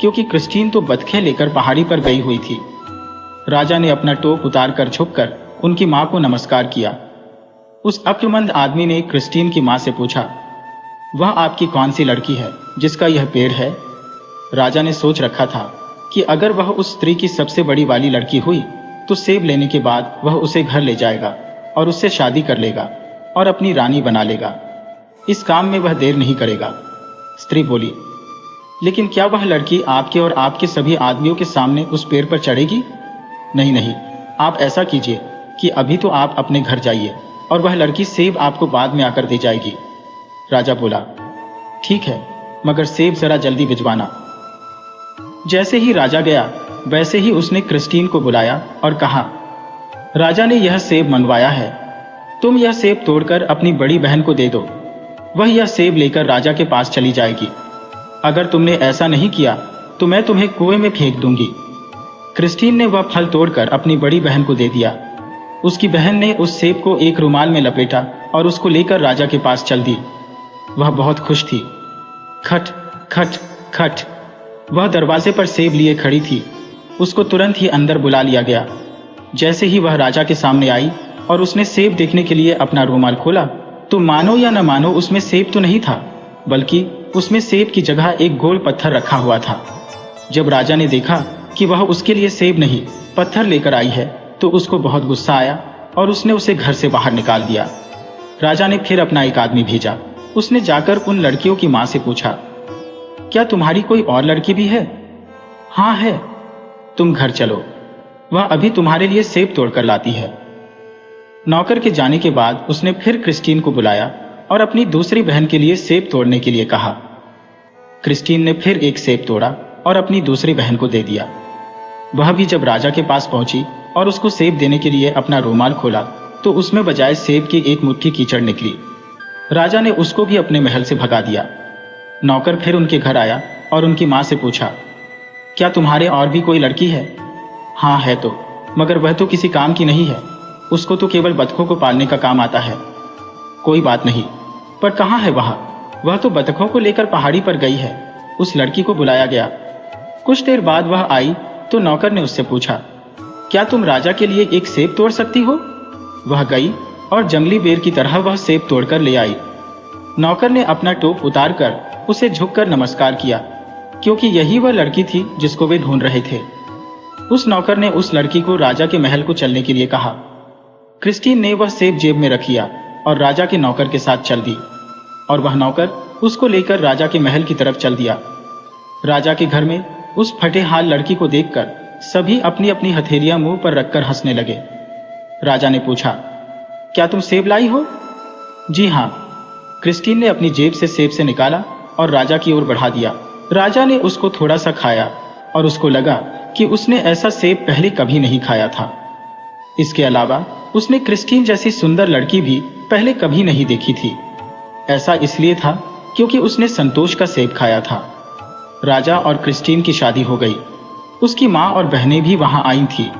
क्योंकि क्रिस्टीन तो बतखे लेकर पहाड़ी पर गई हुई थी। राजा ने अपना टोप उतारकर झुककर उनकी माँ को नमस्कार किया। उस अक्लमंद आदमी ने क्रिस्टीन की माँ से पूछा, वह आपकी कौन सी लड़की है जिसका यह पेड़ है? राजा ने सोच रखा था कि अगर वह उस स्त्री की सबसे बड़ी वाली लड़की हुई तो सेब लेने के बाद वह उसे घर ले जाएगा और उससे शादी कर लेगा और अपनी रानी बना लेगा। इस काम में वह देर नहीं करेगा। स्त्री बोली, लेकिन क्या वह लड़की आपके और आपके सभी आदमियों के सामने उस पेड़ पर चढ़ेगी? नहीं नहीं, आप ऐसा कीजिए कि अभी तो आप अपने घर जाइए और वह लड़की सेब आपको बाद में आकर दे जाएगी। राजा बोला, ठीक है, मगर सेब जरा जल्दी भिजवाना। जैसे ही राजा गया वैसे ही उसने क्रिस्टीन को बुलाया और कहा, राजा ने यह सेब मंगवाया है, तुम यह सेब तोड़कर अपनी बड़ी बहन को दे दो। वह यह सेब लेकर राजा के पास चली जाएगी। अगर तुमने ऐसा नहीं किया तो मैं तुम्हें कुएं में फेंक दूंगी। क्रिस्टीन ने वह फल तोड़कर अपनी बड़ी बहन को दे दिया। उसकी बहन ने उस सेब को एक रुमाल में लपेटा और उसको लेकर राजा के पास चल दी। वह बहुत खुश थी। खट खट खट, वह दरवाजे पर सेब लिए खड़ी थी। उसको तुरंत ही अंदर बुला लिया गया। जैसे ही वह राजा के सामने आई और उसने सेब देखने के लिए अपना रुमाल खोला तो मानो या न मानो उसमें सेब तो नहीं था, बल्कि उसमें सेब की जगह एक गोल पत्थर रखा हुआ था। जब राजा ने देखा कि वह उसके लिए सेब नहीं पत्थर लेकर आई है तो उसको बहुत गुस्सा आया और उसने उसे घर से बाहर निकाल दिया। राजा ने फिर अपना एक आदमी भेजा। उसने जाकर उन लड़कियों की मां से पूछा, क्या तुम्हारी कोई और लड़की भी है? हाँ है। तुम घर चलो, वह अभी तुम्हारे लिए सेब तोड़कर लाती है। नौकर के जाने के बाद उसने फिर क्रिस्टीन को बुलाया और अपनी दूसरी बहन के लिए सेब तोड़ने के लिए कहा। क्रिस्टीन ने फिर एक सेब तोड़ा और अपनी दूसरी बहन को दे दिया। वह भी जब राजा के पास पहुंची और उसको सेब देने के लिए अपना रुमाल खोला तो उसमें बजाय सेब की एक मुट्ठी कीचड़ निकली। राजा ने उसको भी अपने महल से भगा दिया। नौकर फिर उनके घर आया और उनकी मां से पूछा, क्या तुम्हारे और भी कोई लड़की है? हाँ है तो, मगर वह तो किसी काम की नहीं है, उसको तो केवल बतखों को पालने का काम आता है। कोई बात नहीं, पर कहाँ है वह तो बतखों को लेकर पहाड़ी पर गई है। उस लड़की को बुलाया गया। कुछ देर बाद वह आई तो नौकर ने उससे पूछा, क्या तुम राजा के लिए एक सेब तोड़ सकती हो? वह गई और जंगली बेर की तरह वह सेब तोड़कर ले आई। नौकर ने अपना टोप उतारकर उसे झुककर नमस्कार किया, क्योंकि यही वह लड़की थी जिसको वे ढूंढ रहे थे। उस नौकर ने उस लड़की को राजा के महल को चलने के लिए कहा। क्रिस्टीन ने वह सेब जेब में रख लिया और राजा के नौकर के साथ चल दी, और वह नौकर उसको लेकर राजा के महल की तरफ चल दिया। राजा के घर में उस फटे हाल लड़की को देखकर सभी अपनी अपनी हथेलियां मुंह पर रखकर हंसने लगे। राजा ने पूछा, क्या तुम सेब लाई हो? जी हाँ। क्रिस्टीन ने अपनी जेब से सेब से निकाला और राजा की ओर बढ़ा दिया। राजा ने उसको थोड़ा सा खाया और उसको लगा कि उसने ऐसा सेब पहले कभी नहीं खाया था। इसके अलावा उसने क्रिस्टीन जैसी सुंदर लड़की भी पहले कभी नहीं देखी थी। ऐसा इसलिए था क्योंकि उसने संतोष का सेब खाया था। राजा और क्रिस्टीन की शादी हो गई। उसकी माँ और बहनें भी वहां आई थी।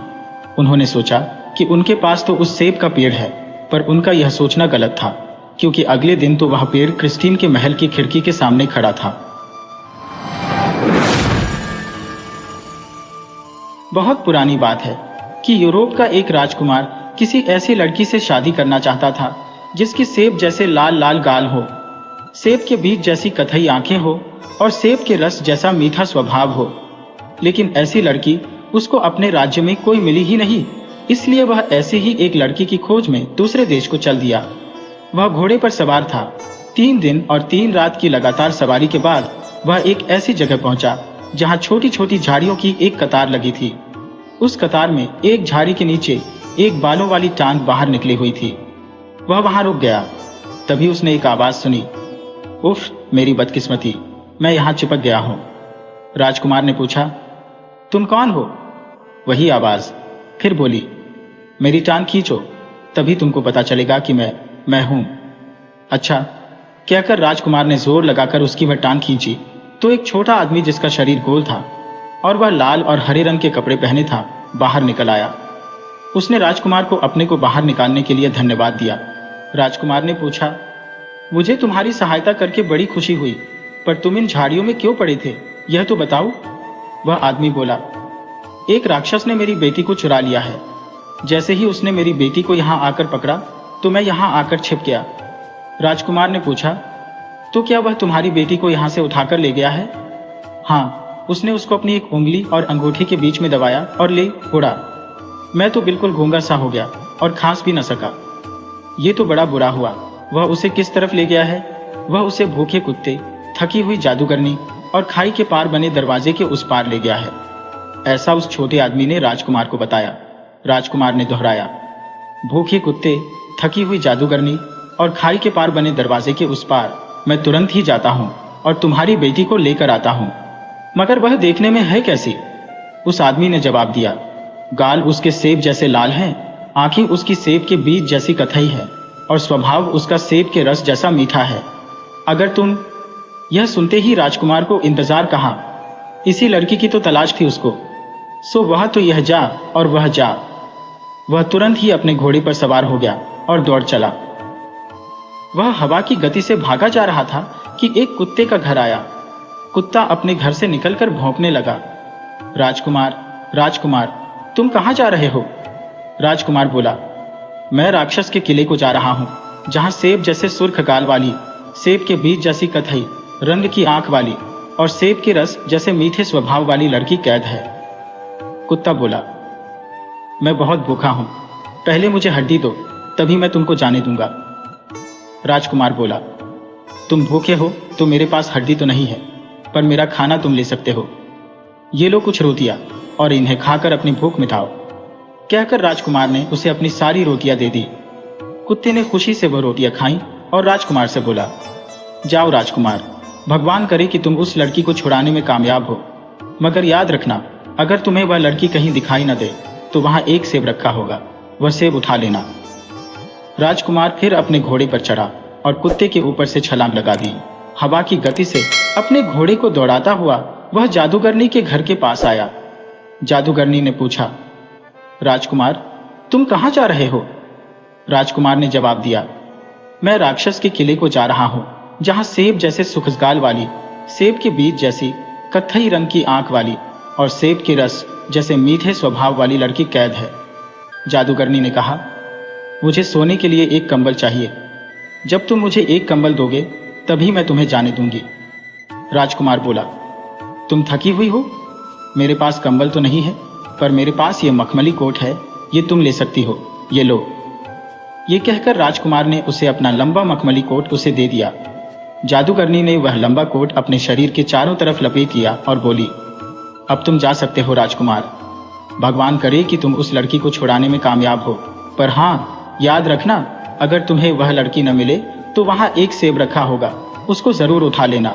उन्होंने सोचा कि उनके पास तो उस सेब का पेड़ है, पर उनका यह सोचना गलत था, क्योंकि अगले दिन तो वह पेड़ क्रिस्टीन के महल की खिड़की के सामने खड़ा था। बहुत पुरानी बात है कि यूरोप का एक राजकुमार किसी ऐसी लड़की से शादी करना चाहता था जिसकी सेब जैसे लाल लाल गाल हो, सेब के बीज जैसी कथई आंखें हो और सेब के रस जैसा मीठा स्वभाव हो। लेकिन ऐसी लड़की उसको अपने राज्य में कोई मिली ही नहीं, इसलिए वह ऐसे ही एक लड़की की खोज में दूसरे देश को चल दिया। वह घोड़े पर सवार था। 3 दिन और 3 रात की लगातार सवारी के बाद वह एक ऐसी जगह पहुंचा जहां छोटी छोटी झाड़ियों की एक कतार लगी थी। उस कतार में एक झाड़ी के नीचे एक बालों वाली टांग बाहर निकली हुई थी। वह वहां रुक गया। तभी उसने एक आवाज सुनी, उफ मेरी बदकिस्मती, मैं यहां चिपक गया हूं। राजकुमार ने पूछा, तुम कौन हो वही आवाज। फिर बोली, मेरी टांग खींचो, तभी तुमको पता चलेगा कि मैं हूं। अच्छा, कहकर राजकुमार ने जोर लगाकर उसकी वह टांग खींची तो एक छोटा आदमी जिसका शरीर गोल था और वह लाल और हरे रंग के कपड़े पहने था, बाहर निकल आया। उसने राजकुमार को अपने को बाहर निकालने के लिए धन्यवाद दिया। राजकुमार ने पूछा, मुझे तुम्हारी सहायता करके बड़ी खुशी हुई, पर तुम इन झाड़ियों में क्यों पड़े थे, यह तो बताओ। वह आदमी बोला, एक राक्षस ने मेरी बेटी को चुरा लिया है। जैसे ही उसने मेरी बेटी को यहाँ आकर पकड़ा तो मैं यहाँ आकर छिप गया। राजकुमार ने पूछा, तो क्या वह तुम्हारी बेटी को यहाँ से उठाकर ले गया है? हाँ, उसने उसको अपनी एक उंगली और अंगूठी के बीच में दबाया और ले उड़ा। मैं तो बिल्कुल गूंगा सा हो गया और खांस भी न सका। ये तो बड़ा बुरा हुआ। वह उसे किस तरफ ले गया है? वह उसे भूखे कुत्ते, थकी हुई जादूगरनी और खाई के पार बने दरवाजे के उस पार ले गया है। ऐसा उस छोटे आदमी ने राजकुमार को बताया। राजकुमार ने दोहराया, भूखे कुत्ते, थकी हुई जादूगरनी और खाई के पार बने दरवाजे के उस पार मैं तुरंत ही जाता हूँ और तुम्हारी बेटी को लेकर आता हूँ। मगर वह देखने में है कैसी? उस आदमी ने जवाब दिया, गाल उसके सेब जैसे लाल हैं, आंखें उसकी सेब के बीज जैसी कथई है और स्वभाव उसका सेब के रस जैसा मीठा है। अगर तुम। यह सुनते ही राजकुमार को इंतजार कहाँ, इसी लड़की की तो तलाश थी उसको। सो वह तो यह जा और वह जा। वह तुरंत ही अपने घोड़े पर सवार हो गया और दौड़ चला। वह हवा की गति से भागा जा रहा था कि एक कुत्ते का घर आया। कुत्ता अपने घर से निकलकर भौंकने लगा। राजकुमार, राजकुमार, तुम कहाँ जा रहे हो? राजकुमार बोला, मैं राक्षस के किले को जा रहा हूँ, जहाँ सेब जैसे सुर्ख गाल वाली, सेब के बीज जैसी कथई रंग की आंख वाली और सेब के रस जैसे मीठे स्वभाव वाली लड़की कैद है। कुत्ता बोला, मैं बहुत भूखा हूं, पहले मुझे हड्डी दो, तभी मैं तुमको जाने दूंगा। राजकुमार बोला, तुम भूखे हो तो मेरे पास हड्डी तो नहीं है, पर मेरा खाना तुम ले सकते हो। ये लो कुछ रोटियां और इन्हें खाकर अपनी भूख मिटाओ। कहकर राजकुमार ने उसे अपनी सारी रोटियां दे दी। कुत्ते ने खुशी से वह रोटियां खाईं और राजकुमार से बोला, जाओ राजकुमार, भगवान करे कि तुम उस लड़की को छुड़ाने में कामयाब हो। मगर याद रखना, अगर तुम्हें वह लड़की कहीं दिखाई न दे तो वहां एक सेब रखा होगा, वह सेब उठा लेना। राजकुमार फिर अपने घोड़े पर चढ़ा और कुत्ते के ऊपर से छलांग लगा दी। हवा की गति से अपने घोड़े को दौड़ाता हुआ वह जादूगरनी के घर के पास आया। जादूगरनी ने पूछा, राजकुमार, तुम कहाँ जा रहे हो? राजकुमार ने जवाब दिया, मैं राक्षस के किले को जा रहा हूँ, जहाँ सेब जैसे सुखगाल वाली, सेब के बीज जैसी कत्थई रंग की आंख वाली और सेब के रस जैसे मीठे स्वभाव वाली लड़की कैद है। जादूगरनी ने कहा, मुझे सोने के लिए एक कंबल चाहिए। जब तुम मुझे एक कंबल दोगे तभी मैं तुम्हें जाने दूंगी। राजकुमार बोला, तुम थकी हुई हो? मेरे पास कंबल तो नहीं है, पर मेरे पास ये मखमली कोट है, ये तुम ले सकती हो, ये लो। ये कहकर राजकुमार ने उसे अपना लंबा मखमली कोट उसे दे दिया। जादूगरनी ने वह लंबा कोट अपने शरीर के चारों तरफ लपेट लिया और बोली, अब तुम जा सकते हो राजकुमार। भगवान करे कि तुम उस लड़की को छुड़ाने में कामयाब हो, पर हाँ, याद रखना, अगर तुम्हें वह लड़की न मिले तो वहां एक सेब रखा होगा, उसको जरूर उठा लेना।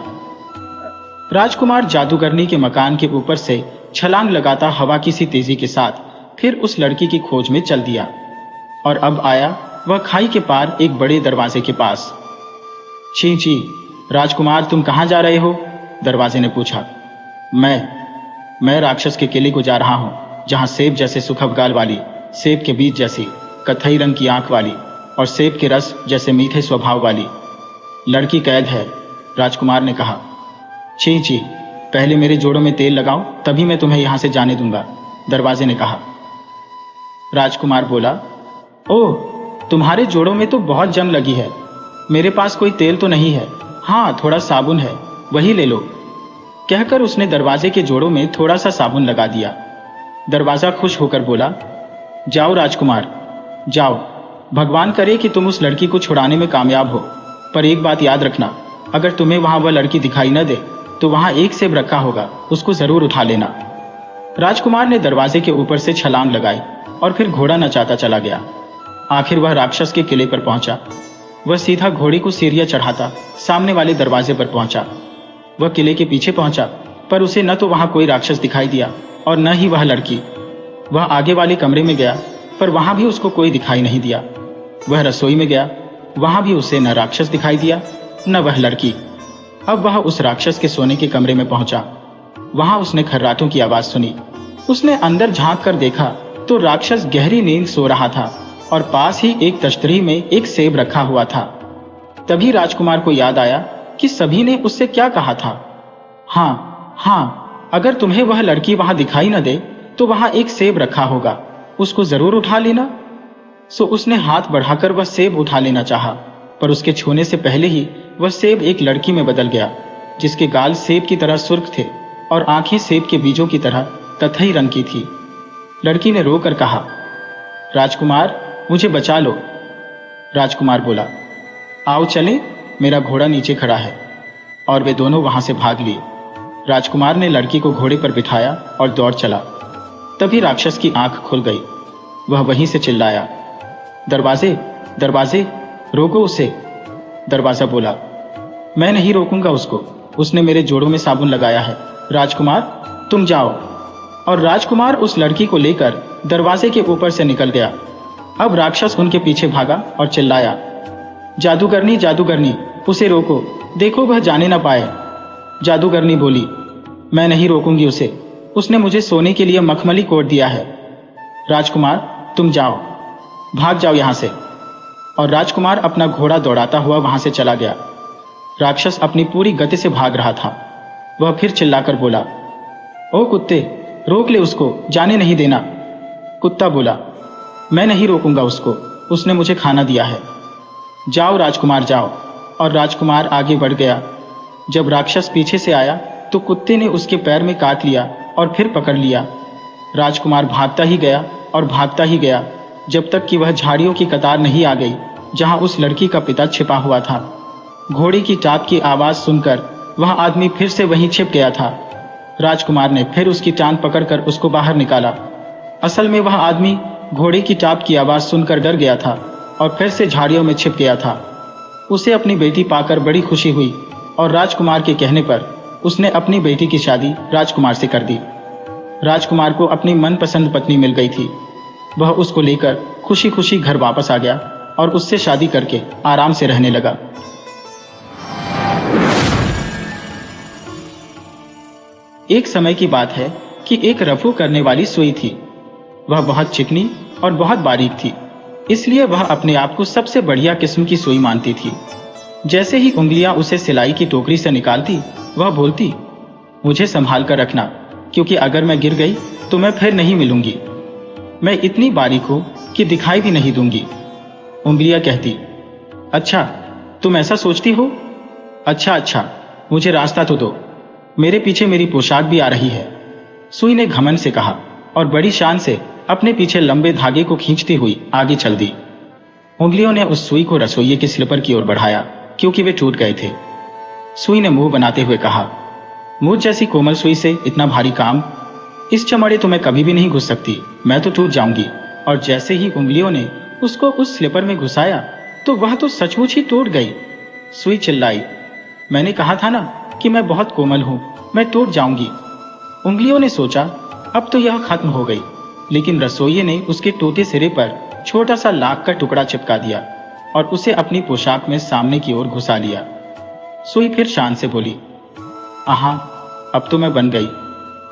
राजकुमार जादूगरनी के मकान के ऊपर से छलांग लगाता हवा की सी तेजी के साथ फिर उस लड़की की खोज में चल दिया और अब आया वह खाई के पार एक बड़े दरवाजे के पास। छी छी, राजकुमार, तुम कहाँ जा रहे हो? दरवाजे ने पूछा। मैं राक्षस के किले को जा रहा हूँ, जहाँ सेब जैसे सुखगाल वाली, सेब के बीज जैसी कत्थई रंग की आंख वाली और सेब के रस जैसे मीठे स्वभाव वाली लड़की कैद है। राजकुमार ने कहा, छी छी, पहले मेरे जोड़ों में तेल लगाओ, तभी मैं तुम्हें यहां से जाने दूंगा। दरवाजे ने कहा। राजकुमार बोला, ओह, तुम्हारे जोड़ों में तो बहुत जंग लगी है। मेरे पास कोई तेल तो नहीं है, हाँ, थोड़ा साबुन है, वही ले लो। कहकर उसने दरवाजे के जोड़ों में थोड़ा सा साबुन लगा दिया। दरवाजा खुश होकर बोला, जाओ राजकुमार, जाओ, भगवान करे कि तुम उस लड़की को छुड़ाने में कामयाब हो, पर एक बात याद रखना, अगर तुम्हें वहां वह लड़की दिखाई न दे तो वहां एक सेब रखा होगा, उसको जरूर उठा लेना। राजकुमार ने दरवाजे के ऊपर से छलांग लगाई और फिर घोड़ा नचाता चला गया। आखिर वह राक्षस के किले पर पहुंचा। वह सीधा घोड़े को सीढ़ियां चढ़ाता सामने वाले दरवाजे पर पहुंचा। वह किले के पीछे पहुंचा, पर उसे न तो वहां कोई राक्षस दिखाई दिया और न ही वह लड़की। वह आगे वाले कमरे में गया, पर वहां भी उसको कोई दिखाई नहीं दिया। वह रसोई में गया, वहां भी उसे न राक्षस दिखाई दिया न वह लड़की। अब वह उस राक्षस के सोने के कमरे में पहुंचा। वहां उसने खर्राटों की आवाज सुनी। उसने अंदर झांक कर देखा तो राक्षस गहरी नींद सो रहा था और पास ही एक तश्तरी में एक सेब रखा हुआ था। तभी राजकुमार को याद आया कि सभी ने उससे क्या कहा था। हाँ, अगर तुम्हें वह लड़की वहां दिखाई न दे तो वहां एक सेब रखा होगा, उसको जरूर उठा लेना। सो उसने हाथ बढ़ाकर वह सेब उठा लेना चाहा, पर उसके छूने से पहले ही वह सेब एक लड़की में बदल गया, जिसके गाल सेब की तरह सुर्ख थे और आंखें सेब के बीजों की तरह कत्थई रंग की थी। लड़की ने रोकर कहा, राजकुमार, मुझे बचा लो। राजकुमार बोला, आओ चलें, मेरा घोड़ा नीचे खड़ा है। और वे दोनों वहां से भाग लिए। राजकुमार ने लड़की को घोड़े पर बिठाया और दौड़ चला। तभी राक्षस की आंख खुल गई। वह वहीं से चिल्लाया, दरवाजे, दरवाजे, रोको उसे। दरवाजा बोला, मैं नहीं रोकूंगा उसको, उसने मेरे जोड़ों में साबुन लगाया है। राजकुमार, तुम जाओ। और राजकुमार उस लड़की को लेकर दरवाजे के ऊपर से निकल गया। अब राक्षस उनके पीछे भागा और चिल्लाया, जादूगरनी, जादूगरनी, उसे रोको, देखो वह जाने ना पाए। जादूगरनी बोली, मैं नहीं रोकूंगी उसे, उसने मुझे सोने के लिए मखमली कोट दिया है। राजकुमार, तुम जाओ, भाग जाओ यहां से। और राजकुमार अपना घोड़ा दौड़ाता हुआ वहां से चला गया। राक्षस अपनी पूरी गति से भाग रहा था। वह फिर चिल्लाकर बोला, ओ कुत्ते, रोक ले उसको, जाने नहीं देना। कुत्ता बोला, मैं नहीं रोकूंगा उसको, उसने मुझे खाना दिया है। जाओ राजकुमार, जाओ। और राजकुमार आगे बढ़ गया। जब राक्षस पीछे से आया तो कुत्ते ने उसके पैर में काट लिया और फिर पकड़ लिया। राजकुमार भागता ही गया और भागता ही गया, जब तक कि वह झाड़ियों की कतार नहीं आ गई जहां उस लड़की का पिता छिपा हुआ था। घोड़े की टाप की आवाज सुनकर वह आदमी फिर से वहीं छिप गया था। राजकुमार ने फिर उसकी टांग पकड़कर उसको बाहर निकाला। असल में वह आदमी घोड़े की टाप की आवाज सुनकर डर गया था और फिर से झाड़ियों में छिप गया था। उसे अपनी बेटी पाकर बड़ी खुशी हुई और राजकुमार के कहने पर उसने अपनी बेटी की शादी राजकुमार से कर दी। राजकुमार को अपनी मनपसंद पत्नी मिल गई थी। वह उसको लेकर खुशी खुशी घर वापस आ गया और उससे शादी करके आराम से रहने लगा। एक समय की बात है कि एक रफू करने वाली सुई थी। वह बहुत चिकनी और बहुत बारीक थी, इसलिए वह अपने आप को सबसे बढ़िया किस्म की सुई मानती थी। जैसे ही उंगलियां उसे सिलाई की टोकरी से निकालती, वह बोलती, मुझे संभाल कर रखना, क्योंकि अगर मैं गिर गई तो मैं फिर नहीं मिलूंगी। मैं इतनी बारीक हूं कि दिखाई भी नहीं दूंगी। उंगलियां कहती, अच्छा तुम ऐसा सोचती हो? अच्छा, मुझे रास्ता तो दो, मेरे पीछे मेरी पोशाक भी आ रही है। सुई ने घमंड से कहा और बड़ी शान से अपने पीछे लंबे धागे को खींचती हुई आगे चल दी। उंगलियों ने उस सुई को रसोइये के स्लीपर की ओर बढ़ाया, क्योंकि वे टूट गए थे। सुई ने मुंह बनाते हुए कहा, मुझ जैसी कोमल सुई से इतना भारी काम, इस चमड़े तो मैं कभी भी नहीं घुस सकती, मैं तो टूट जाऊंगी। और जैसे ही उंगलियों ने उसको उस स्लीपर में घुसाया तो वह तो सचमुच ही टूट गई। सुई चिल्लाई, मैंने कहा था ना कि मैं बहुत कोमल हूं, मैं टूट जाऊंगी। उंगलियों ने सोचा अब तो यह खत्म हो गई, लेकिन रसोइये ने उसके टूटे सिरे पर छोटा सा लाख का टुकड़ा चिपका दिया और उसे अपनी पोशाक में सामने की ओर घुसा लिया। सुई फिर शान से बोली, आहा, अब तो मैं बन गई।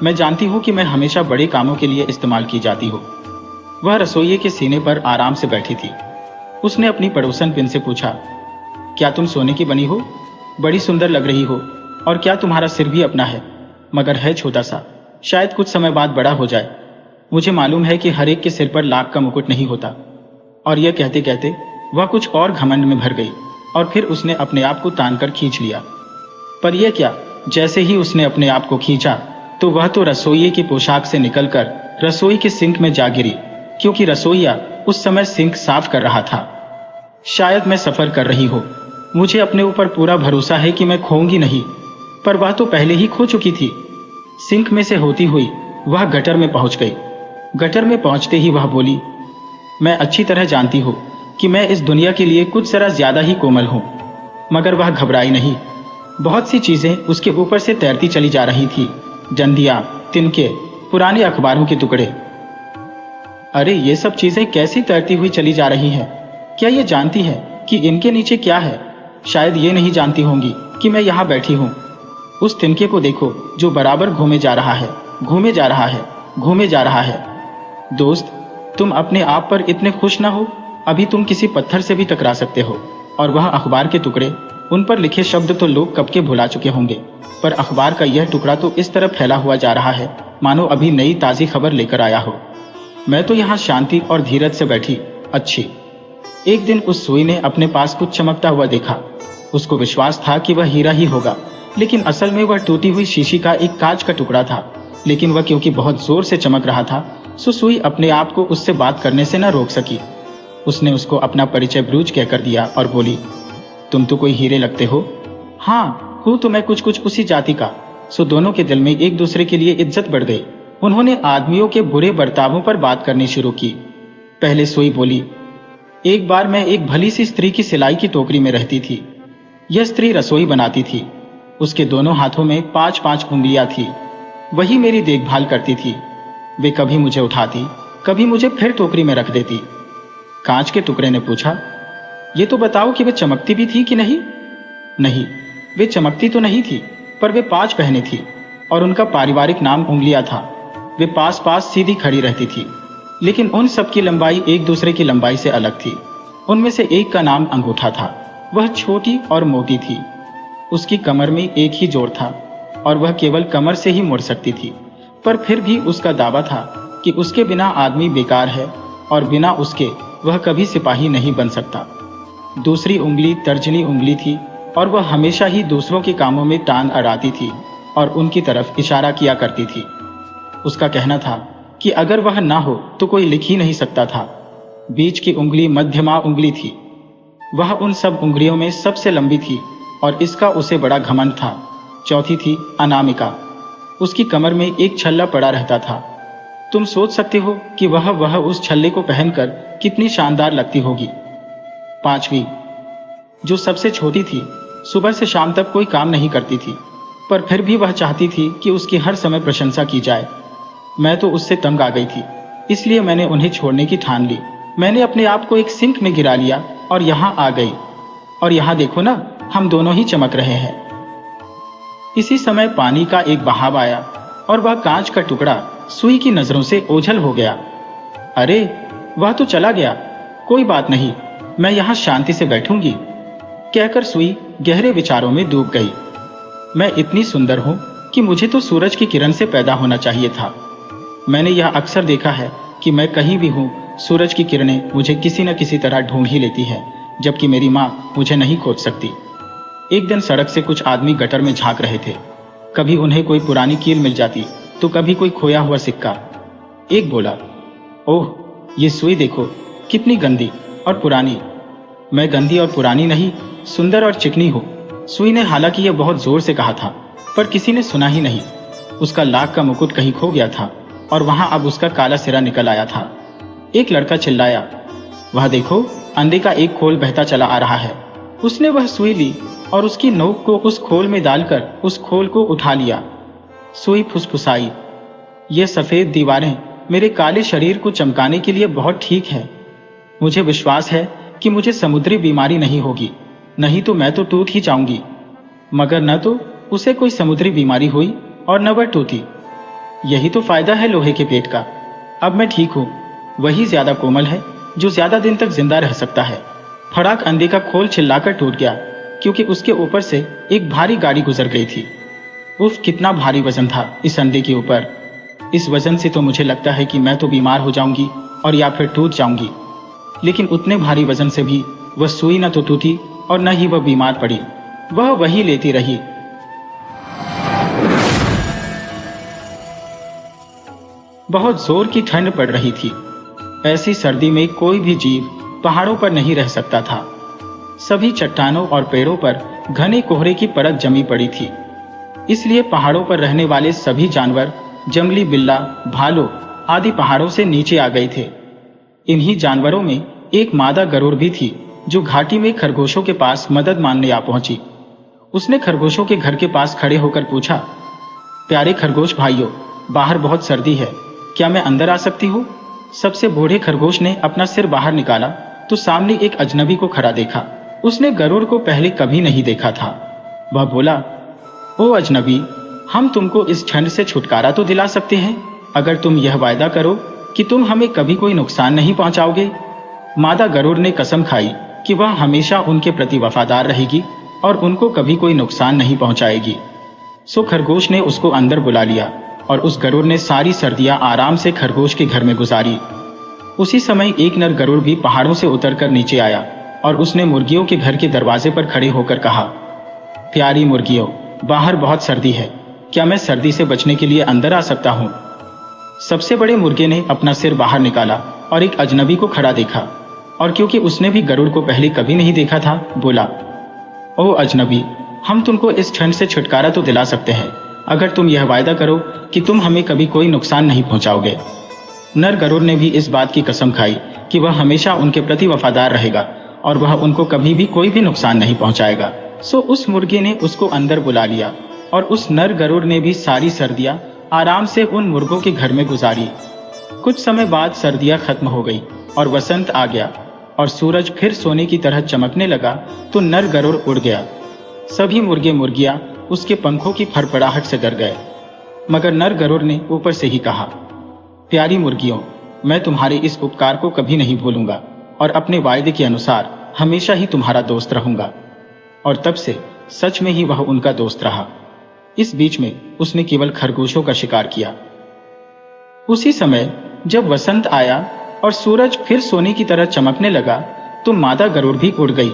मैं जानती हूं कि मैं हमेशा बड़े कामों के लिए इस्तेमाल की जाती हूं। वह रसोइये के सीने पर आराम से बैठी थी। उसने अपनी पड़ोसन पिन से पूछा, क्या तुम सोने की बनी हो? बड़ी सुंदर लग रही हो। और क्या तुम्हारा सिर भी अपना है? मगर है छोटा सा, शायद कुछ समय बाद बड़ा हो जाए। मुझे मालूम है कि हर एक के सिर पर लाख का मुकुट नहीं होता। और यह कहते कहते वह कुछ और घमंड में भर गई और फिर उसने अपने आप को तान कर खींच लिया। पर यह क्या, जैसे ही उसने अपने आप को खींचा तो वह तो रसोइये की पोशाक से निकलकर रसोई के सिंक में जा गिरी, क्योंकि रसोइया उस समय सिंक साफ कर रहा था। शायद मैं सफर कर रही हो, मुझे अपने ऊपर पूरा भरोसा है कि मैं खोऊंगी नहीं, पर वह तो पहले ही खो चुकी थी। सिंक में से होती हुई वह गटर में पहुंच गई। गटर में पहुंचते ही वह बोली, मैं अच्छी तरह जानती हूं कि मैं इस दुनिया के लिए कुछ जरा ज्यादा ही कोमल हूं। मगर वह घबराई नहीं। बहुत सी चीजें उसके ऊपर से तैरती चली जा रही थी, डंडियां, तिनके, पुराने अखबारों के टुकड़े। अरे ये सब चीजें कैसी तैरती हुई चली जा रही हैं? क्या ये जानती है कि इनके नीचे क्या है? शायद ये नहीं जानती होंगी कि मैं यहाँ बैठी हूँ। उस तिनके को देखो जो बराबर घूमे जा रहा है, घूमे जा रहा है, घूमे जा रहा है। दोस्त, तुम अपने आप पर इतने खुश ना हो। अभी तुम किसी पत्थर से भी टकरा सकते हो और वह अखबार के टुकड़े, उन पर लिखे शब्द तो लोग कब के भुला चुके होंगे, पर अखबार का यह टुकड़ा तो इस तरह फैला हुआ जा रहा है मानो अभी नई ताज़ी खबर लेकर आया हो। मैं तो यहाँ शांति और धीरज से बैठी अच्छी। एक दिन उस सुई ने अपने पास कुछ चमकता हुआ देखा। उसको विश्वास था कि वह हीरा ही होगा, लेकिन असल में वह टूटी हुई शीशी का एक कांच का टुकड़ा था। लेकिन वह क्योंकि बहुत जोर से चमक रहा था, सो सुई अपने आप को उससे बात करने से न रोक सकी। उसने उसको अपना परिचय ब्रूज कहकर दिया और बोली, तुम तो कोई हीरे लगते हो। हाँ, हूँ तो मैं कुछ उसी जाति का। सो दोनों के दिल में एक दूसरे के लिए इज्जत बढ़ गई। उन्होंने आदमियों के बुरे बर्तावों पर बात करनी शुरू की। पहले सुई बोली, एक बार मैं एक भली सी स्त्री की सिलाई की टोकरी में रहती थी। यह स्त्री रसोई बनाती थी। उसके दोनों हाथों में 5-5 उंगलियां थी। वही मेरी देखभाल करती थी। वे कभी मुझे उठाती, कभी मुझे फिर टोकरी में रख देती। कांच के टुकड़े ने पूछा, ये तो बताओ कि वे चमकती भी थी कि नहीं? नहीं, वे चमकती तो नहीं थी, पर वे 5 बहनें थी और उनका पारिवारिक नाम उंगलियां था। वे पास पास सीधी खड़ी रहती थी, लेकिन उन सब की लंबाई एक दूसरे की लंबाई से अलग थी। उनमें से एक का नाम अंगूठा था। वह छोटी और मोटी थी। उसकी कमर में एक ही जोड़ था और वह केवल कमर से ही मुड़ सकती थी, पर फिर भी उसका दावा था कि उसके बिना आदमी बेकार है और बिना उसके वह कभी सिपाही नहीं बन सकता। दूसरी उंगली तर्जनी उंगली थी और वह हमेशा ही दूसरों के कामों में टांग अड़ाती थी और उनकी तरफ इशारा किया करती थी। उसका कहना था कि अगर वह ना हो तो कोई लिख ही नहीं सकता था। बीच की उंगली मध्यमा उंगली थी। वह उन सब उंगलियों में सबसे लंबी थी और इसका उसे बड़ा घमंड था। चौथी थी अनामिका। उसकी कमर में एक छल्ला पड़ा रहता था। तुम सोच सकते हो कि वह उस छल्ले को पहनकर कितनी शानदार लगती होगी। 5वीं, जो सबसे छोटी थी, सुबह से शाम तक कोई काम नहीं करती थी, पर फिर भी वह चाहती थी कि उसकी हर समय प्रशंसा की जाए। मैं तो उससे तंग आ गई थी, इसलिए मैंने उन्हें छोड़ने की ठान ली। मैंने अपने आप को एक सिंक में गिरा लिया और यहाँ आ गई। और यहाँ देखो ना, हम दोनों ही चमक रहे हैं। इसी समय पानी का एक बहाव आया और वह कांच का टुकड़ा सुई की नजरों से ओझल हो गया। अरे, वह तो चला गया। कोई बात नहीं, मैं यहाँ शांति से बैठूंगी, कहकर सुई गहरे विचारों में डूब गई। मैं इतनी सुंदर हूँ कि मुझे तो सूरज की किरण से पैदा होना चाहिए था। मैंने यह अक्सर देखा है कि मैं कहीं भी हूँ, सूरज की किरणें मुझे किसी न किसी तरह ढूंढ ही लेती है, जबकि मेरी माँ मुझे नहीं खोज सकती। एक दिन सड़क से कुछ आदमी गटर में झांक रहे थे। कभी उन्हें कोई पुरानी कील मिल जाती तो कभी कोई खोया हुआ सिक्का। एक बोला, ओह, ये सुई देखो, कितनी गंदी और पुरानी। मैं गंदी और पुरानी नहीं, सुंदर और चिकनी हूँ। सुई ने हालांकि यह बहुत जोर से कहा था, पर किसी ने सुना ही नहीं। उसका लाख का मुकुट कहीं खो गया था और वहां अब उसका काला सिरा निकल आया था। एक लड़का चिल्लाया, वह देखो, अंडे का एक खोल बहता चला आ रहा है। उसने वह सुई ली और उसकी नोक को उस खोल में डालकर उस खोल को उठा लिया। सुई फुसफुसाई, ये सफेद दीवारें मेरे काले शरीर को चमकाने के लिए बहुत ठीक है। मुझे विश्वास है कि मुझे समुद्री बीमारी नहीं होगी, नहीं तो मैं तो टूट ही जाऊंगी। मगर न तो उसे कोई समुद्री बीमारी हुई और न वह टूटी। यही तो फायदा है लोहे के पेट का। अब मैं ठीक हूँ। वही ज्यादा कोमल है जो ज्यादा दिन तक जिंदा रह सकता है। फड़ाक अंडे का खोल चिल्लाकर टूट गया, क्योंकि उसके ऊपर से एक भारी गाड़ी गुजर गई थी। उफ, कितना भारी वजन था इस अंडे के ऊपर। इस वजन से तो मुझे लगता है कि मैं तो बीमार हो जाऊंगी और या फिर टूट जाऊंगी। लेकिन उतने भारी वजन से भी वह सुई न तो टूटी और न ही वह बीमार पड़ी। वह वही लेती रही। बहुत जोर की ठंड पड़ रही थी। ऐसी सर्दी में कोई भी जीव पहाड़ों पर नहीं रह सकता था। सभी चट्टानों और पेड़ों पर घने कोहरे की परत जमी पड़ी थी। इसलिए पहाड़ों पर रहने वाले सभी जानवर, जंगली बिल्ला, भालू आदि पहाड़ों से नीचे आ गए थे। इन्हीं जानवरों में एक मादा गरुड़ भी थी, जो घाटी में खरगोशों के पास मदद मांगने आ पहुंची। उसने खरगोशों के घर के पास खड़े होकर पूछा, प्यारे खरगोश भाइयों, बाहर बहुत सर्दी है, क्या मैं अंदर आ सकती हूँ? सबसे बूढ़े खरगोश ने अपना सिर बाहर निकाला तो सामने एक अजनबी को खड़ा देखा। उसने गरुड़ को पहले कभी नहीं देखा था। वह बोला, ओ अजनबी, हम तुमको इस ठंड से छुटकारा तो दिला सकते हैं अगर तुम यह वायदा करो कि तुम हमें कभी कोई नुकसान नहीं पहुंचाओगे। मादा गरुड़ ने कसम खाई कि वह हमेशा उनके प्रति वफादार रहेगी और उनको कभी कोई नुकसान नहीं पहुंचाएगी। सो खरगोश ने उसको अंदर बुला लिया और उस गरुड़ ने सारी सर्दियां आराम से खरगोश के घर में गुजारी। उसी समय एक नर गरुड़ भी पहाड़ों से उतरकर नीचे आया और उसने मुर्गियों के घर के दरवाजे पर खड़े होकर कहा, प्यारी मुर्गियों, बाहर बहुत सर्दी है, क्या मैं सर्दी से बचने के लिए अंदर आ सकता हूँ? सबसे बड़े मुर्गे ने अपना सिर बाहर निकाला और एक अजनबी को खड़ा देखा, और क्योंकि उसने भी गरुड़ को पहले कभी नहीं देखा था, बोला, ओ अजनबी, हम तुमको इस ठंड से छुटकारा तो दिला सकते हैं अगर तुम यह वायदा करो कि तुम हमें कभी कोई नुकसान नहीं पहुंचाओगे। नर गरुड़ ने भी इस बात की कसम खाई कि वह हमेशा उनके प्रति वफादार रहेगा और वह उनको कभी भी कोई भी नुकसान नहीं पहुंचाएगा। सो उस मुर्गे ने उसको अंदर बुला लिया और उस नर गरुड़ ने भी सारी सर्दियां आराम से उन मुर्गों के घर में गुजारी। कुछ समय बाद सर्दियां खत्म हो गई और वसंत आ गया और सूरज फिर सोने की तरह चमकने लगा तो नर गरुड़ उड़ गया। सभी मुर्गे मुर्गियां उसके पंखों की फड़फड़ाहट से डर गए, मगर नर गरुड़ ने ऊपर से ही कहा, प्यारी मुर्गियों, मैं तुम्हारे इस उपकार को कभी नहीं भूलूंगा और अपने वायदे के अनुसार हमेशा ही तुम्हारा दोस्त रहूंगा। और तब से सच में ही वह उनका दोस्त रहा। इस बीच में उसने केवल खरगोशों का शिकार किया। उसी समय जब वसंत आया और सूरज फिर सोने की तरह चमकने लगा तो मादा गरुड़ भी उड़ गई।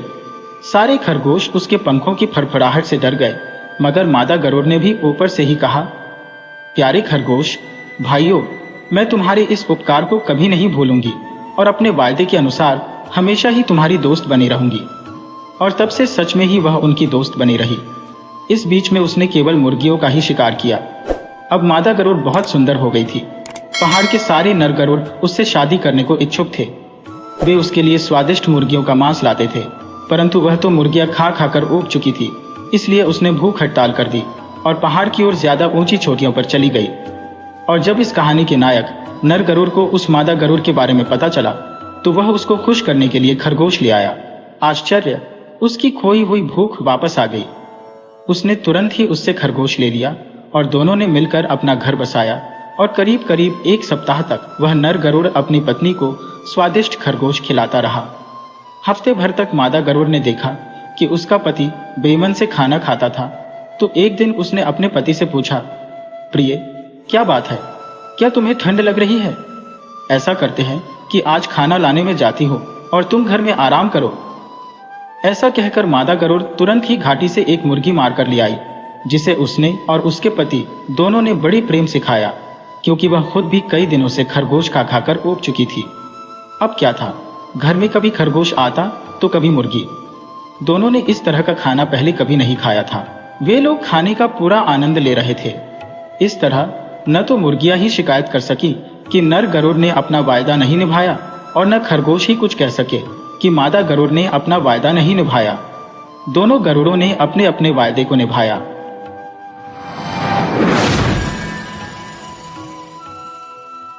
सारे खरगोश उसके पंखों की फड़फड़ाहट से डर गए, मगर मादा गरुड़ ने भी ऊपर से ही कहा, प्यारे खरगोश भाइयों, मैं तुम्हारे इस उपकार को कभी नहीं भूलूंगी और अपने वायदे के अनुसार हमेशा ही तुम्हारी दोस्त बनी रहूंगी। और तब से सच में ही वह उनकी दोस्त बनी रही। इस बीच में उसने केवल मुर्गियों का ही शिकार किया। अब मादा गरुड़ बहुत सुंदर हो गई थी। पहाड़ के सारे नर गरुड़ उससे शादी करने को इच्छुक थे। वे उसके लिए स्वादिष्ट मुर्गियों का मांस लाते थे, परंतु वह तो मुर्गियां खा खाकर ऊब चुकी थी, इसलिए उसने भूख हड़ताल कर दी और पहाड़ की ओर ज्यादा ऊंची चोटियों पर चली गई। और जब इस कहानी के नायक नर गरुड़ को उस मादा गरुड़ के बारे में पता चला तो वह उसको खुश करने के लिए खरगोश ले आया। आश्चर्य, उसकी खोई हुई भूख वापस आ गई। उसने तुरंत ही उससे खरगोश ले लिया और दोनों ने मिलकर अपना घर बसाया और करीब करीब 1 सप्ताह तक वह नर गरुड़ अपनी पत्नी को स्वादिष्ट खरगोश खिलाता रहा। हफ्ते भर तक मादा गरुड़ ने देखा कि उसका पति बेमन से खाना खाता था, तो एक दिन उसने अपने पति से पूछा, प्रिय, क्या बात है, क्या तुम्हें ठंड लग रही है? ऐसा करते हैं कि आज खाना लाने में जाती हो और तुम घर में आराम करो। ऐसा कहकर मादा गरुड़ तुरंत ही घाटी से एक मुर्गी मार कर ले आई, जिसे उसने और उसके पति दोनों ने बड़ी प्रेम से खाया, क्योंकि वह खुद भी कई दिनों से खरगोश खा खाकर ऊब चुकी थी। अब क्या था, घर में कभी खरगोश आता तो कभी मुर्गी। दोनों ने इस तरह का खाना पहले कभी नहीं खाया था। वे लोग खाने का पूरा आनंद ले रहे थे। इस तरह न तो मुर्गियां ही शिकायत कर सकी कि नर गरुड़ ने अपना वायदा नहीं निभाया और न खरगोश ही कुछ कह सके कि मादा गरुड़ ने अपना वायदा नहीं निभाया। दोनों गरुड़ों ने अपने अपने वायदे को निभाया।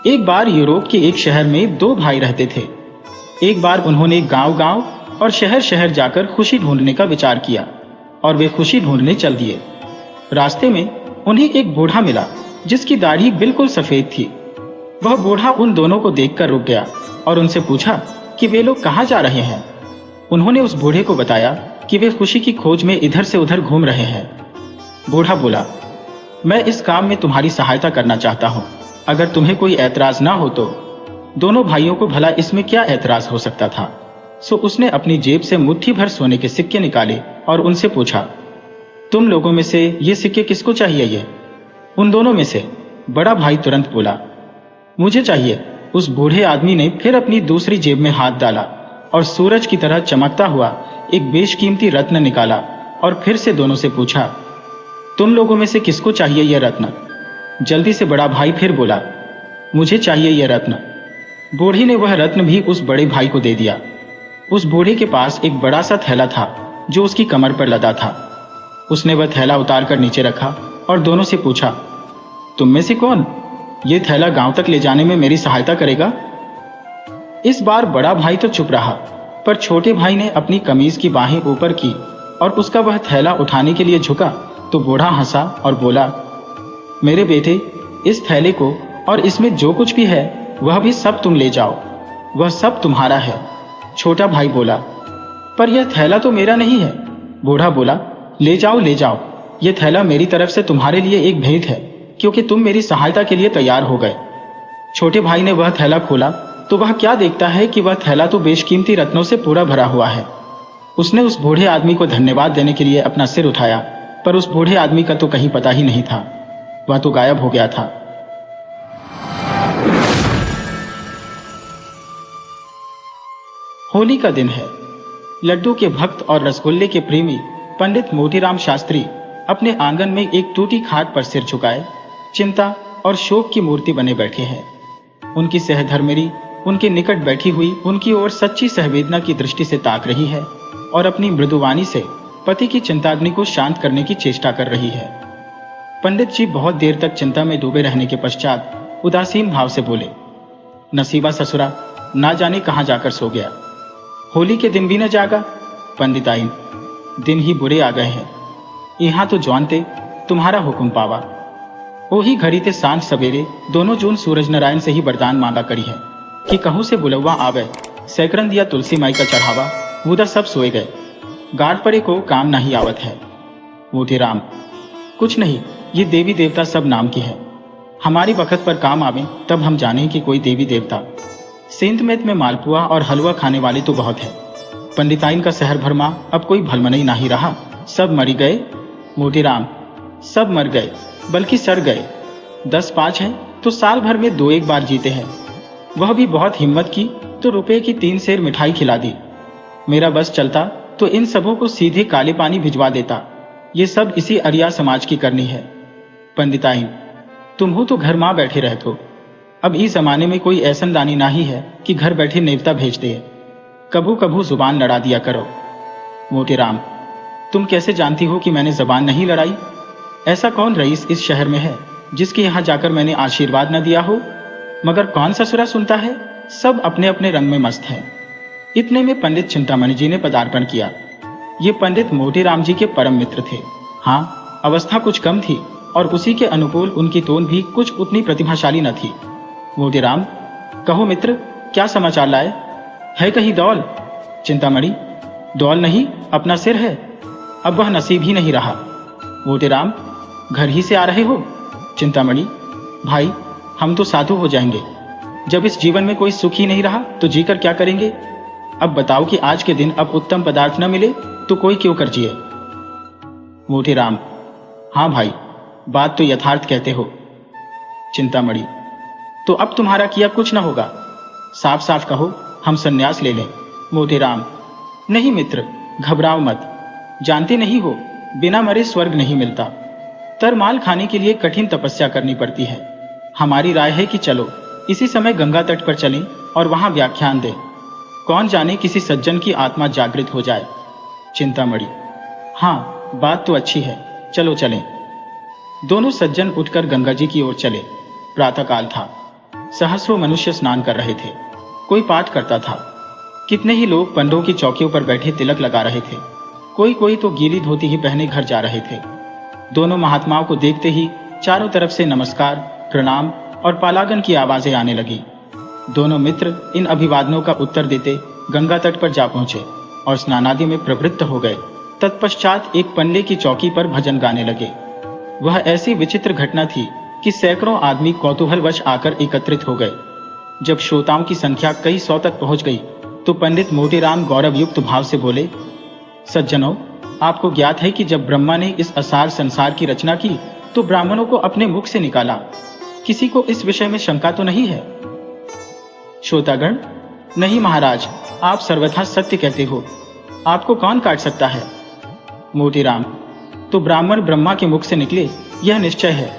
एक बार यूरोप के एक शहर में 2 भाई रहते थे। एक बार उन्होंने गांव-गांव और शहर-शहर जाकर खुशी ढूंढने का विचार किया और वे खुशी ढूंढने चल दिए। रास्ते में उन्हें एक बूढ़ा मिला जिसकी दाढ़ी बिल्कुल सफेद थी। वह बूढ़ा उन दोनों को देखकर रुक गया और उनसे पूछा कि वे लोग कहाँ जा रहे हैं। उन्होंने उस बूढ़े को बताया कि वे खुशी की खोज में इधर से उधर घूम रहे हैं। बूढ़ा बोला, मैं इस काम में तुम्हारी सहायता करना चाहता हूँ, अगर तुम्हें कोई ऐतराज ना हो तो। दोनों भाइयों को भला इसमें क्या ऐतराज हो सकता था। सो उसने अपनी जेब से मुट्ठी भर सोने के सिक्के निकाले और उनसे पूछा, तुम लोगों में से ये सिक्के किसको चाहिए? ये उन दोनों में से बड़ा भाई तुरंत बोला, मुझे चाहिए। उस बूढ़े आदमी ने फिर अपनी दूसरी जेब में हाथ डाला और सूरज की तरह चमकता हुआ एक बेशकीमती रत्न निकाला और फिर से दोनों से पूछा, तुम लोगों में से किसको चाहिए यह रत्न? जल्दी से बड़ा भाई फिर बोला, मुझे चाहिए यह रत्न। बूढ़ी ने वह रत्न भी उस बड़े भाई को दे दिया। उस बूढ़े के पास एक बड़ा सा थैला था जो उसकी कमर पर लदा था। उसने वह थैला उतार कर नीचे रखा और दोनों से पूछा, तुम में से कौन ये थैला गांव तक ले जाने में मेरी सहायता करेगा? इस बार बड़ा भाई तो चुप रहा, पर छोटे भाई ने अपनी कमीज की बाहें ऊपर की और उसका वह थैला उठाने के लिए झुका तो बूढ़ा हंसा और बोला, मेरे बेटे, इस थैले को और इसमें जो कुछ भी है वह भी सब तुम ले जाओ, वह सब तुम्हारा है। छोटा भाई बोला, पर यह थैला तो मेरा नहीं है। बूढ़ा बोला, ले जाओ ले जाओ, यह थैला मेरी तरफ से तुम्हारे लिए एक भेंट है, क्योंकि तुम मेरी सहायता के लिए तैयार हो गए। छोटे भाई ने वह थैला खोला तो वह क्या देखता है कि वह थैला तो बेशकीमती रत्नों से पूरा भरा हुआ है। उसने उस बूढ़े आदमी को धन्यवाद देने के लिए अपना सिर उठाया, पर उस बूढ़े आदमी का तो कहीं पता ही नहीं था, वह तो गायब हो गया था। होली का दिन है। लड्डू के भक्त और रसगुल्ले के प्रेमी पंडित मोतीराम शास्त्री अपने आंगन में एक टूटी खाट पर सिर झुकाए चिंता और शोक की मूर्ति बने बैठे हैं। उनकी सहधर्मिणी उनके निकट बैठी हुई उनकी ओर सच्ची संवेदना की दृष्टि से ताक रही है और अपनी मृदुवाणी से पति की चिंताग्नि को शांत करने की चेष्टा कर रही है। पंडित जी बहुत देर तक चिंता में डूबे रहने के पश्चात उदासीन भाव से बोले, नसीबा ससुरा, ना जाने कहां जाकर सो गया। होली के दिन भी न जागा। पंडिताइन, दिन ही बुरे आ गए हैं, यहां तो जानते तुम्हारा हुक्म पावा। ओही घड़ी ते सांझ सवेरे दोनों जून सूरज नारायण से ही वरदान मांगा करी है कि कहूं से बुलवा आवे, सैकड़न दिया तुलसी माई का चढ़ावा, मुदा सब सोए गए, गाढ़ परे को काम नहीं आवत है। मोतीराम, कुछ नहीं, ये देवी देवता सब नाम की है, हमारी वक्त पर काम आवे तब हम जाने कि कोई देवी देवता। सेंत में मालपुआ और हलवा खाने वाले तो बहुत है, पंडिताइन का शहर भरमा अब कोई भलमनई नहीं रहा, सब मरी गए। मोतीराम, सब मर गए बल्कि सड़ गए। 10-5 हैं तो साल भर में 2-1 बार जीते हैं, वह भी बहुत हिम्मत की तो रुपए की 3 सेर मिठाई खिला दी। मेरा बस चलता तो इन सबों को सीधे काले पानी भिजवा देता, ये सब इसी अरिया समाज की करनी है। पंडिताइन, तुम हो तो घर मां बैठे रहते हो, अब इस जमाने में कोई ऐसन दानी नहीं है कि घर बैठे नेवता भेज दे, कभू कभू जुबान लड़ा दिया करो। मोतीराम, तुम कैसे जानती हो कि मैंने जबान नहीं लड़ाई? ऐसा कौन रईस इस शहर में है जिसके यहां जाकर मैंने आशीर्वाद न दिया हो? मगर कौन ससुरा सुनता है, सब अपने अपने रंग में मस्त हैं। इतने में पंडित चिंतामणि जी ने पदार्पण किया। ये पंडित मोतीराम जी के परम मित्र थे। हाँ, अवस्था कुछ कम थी और उसी के अनुकूल उनकी टोन भी कुछ उतनी प्रतिभाशाली न थी। मोतीराम, कहो मित्र, क्या समाचार लाए? है कहीं दौल? चिंतामणि, दौल नहीं, अपना सिर है, अब वह नसीब ही नहीं रहा। मोतीराम, घर ही से आ रहे हो? चिंतामणि, भाई हम तो साधु हो जाएंगे, जब इस जीवन में कोई सुख ही नहीं रहा तो जीकर क्या करेंगे? अब बताओ कि आज के दिन अब उत्तम पदार्थ न मिले तो कोई क्यों कर जिए? मोतीराम, हाँ भाई, बात तो यथार्थ कहते हो। चिंतामणि, तो अब तुम्हारा किया कुछ न होगा, साफ साफ कहो, हम संन्यास ले लें। मोतीराम, नहीं मित्र, घबराओ मत, जानते नहीं हो बिना मरे स्वर्ग नहीं मिलता, तरमाल खाने के लिए कठिन तपस्या करनी पड़ती है। हमारी राय है कि चलो इसी समय गंगा तट पर चलें और वहां व्याख्यान दें, कौन जाने किसी सज्जन की आत्मा जागृत हो जाए। चिंतामणि, हाँ बात तो अच्छी है, चलो चलें। दोनों सज्जन उठकर गंगा जी की ओर चले। प्रातःकाल था, सहस्रों मनुष्य स्नान कर रहे थे, कोई पाठ करता था, कितने ही लोग पंडों की चौकियों पर बैठे तिलक लगा रहे थे, कोई तो गीली धोती ही पहने घर जा रहे थे। दोनों महात्माओं को देखते ही चारों तरफ से नमस्कार, प्रणाम और पालागन की आवाजें आने लगी। दोनों मित्र इन अभिवादनों का उत्तर देते गंगा तट पर जा पहुंचे और स्नानादि में प्रवृत्त हो गए। तत्पश्चात एक पंडे की चौकी पर भजन गाने लगे। वह ऐसी विचित्र घटना थी कि सैकड़ों आदमी कौतूहलवश आकर एकत्रित हो गए। जब श्रोताओं की संख्या कई 100 तक पहुंच गई तो पंडित मोतीराम गौरवयुक्त भाव से बोले, सज्जनों, आपको ज्ञात है कि जब ब्रह्मा ने इस असार संसार की रचना की तो ब्राह्मणों को अपने मुख से निकाला, किसी को इस विषय में शंका तो नहीं है? श्रोतागण, नहीं महाराज, आप सर्वथा सत्य कहते हो, आपको कौन काट सकता है? मोतीराम, तो ब्राह्मण ब्रह्मा के मुख से निकले यह निश्चय है,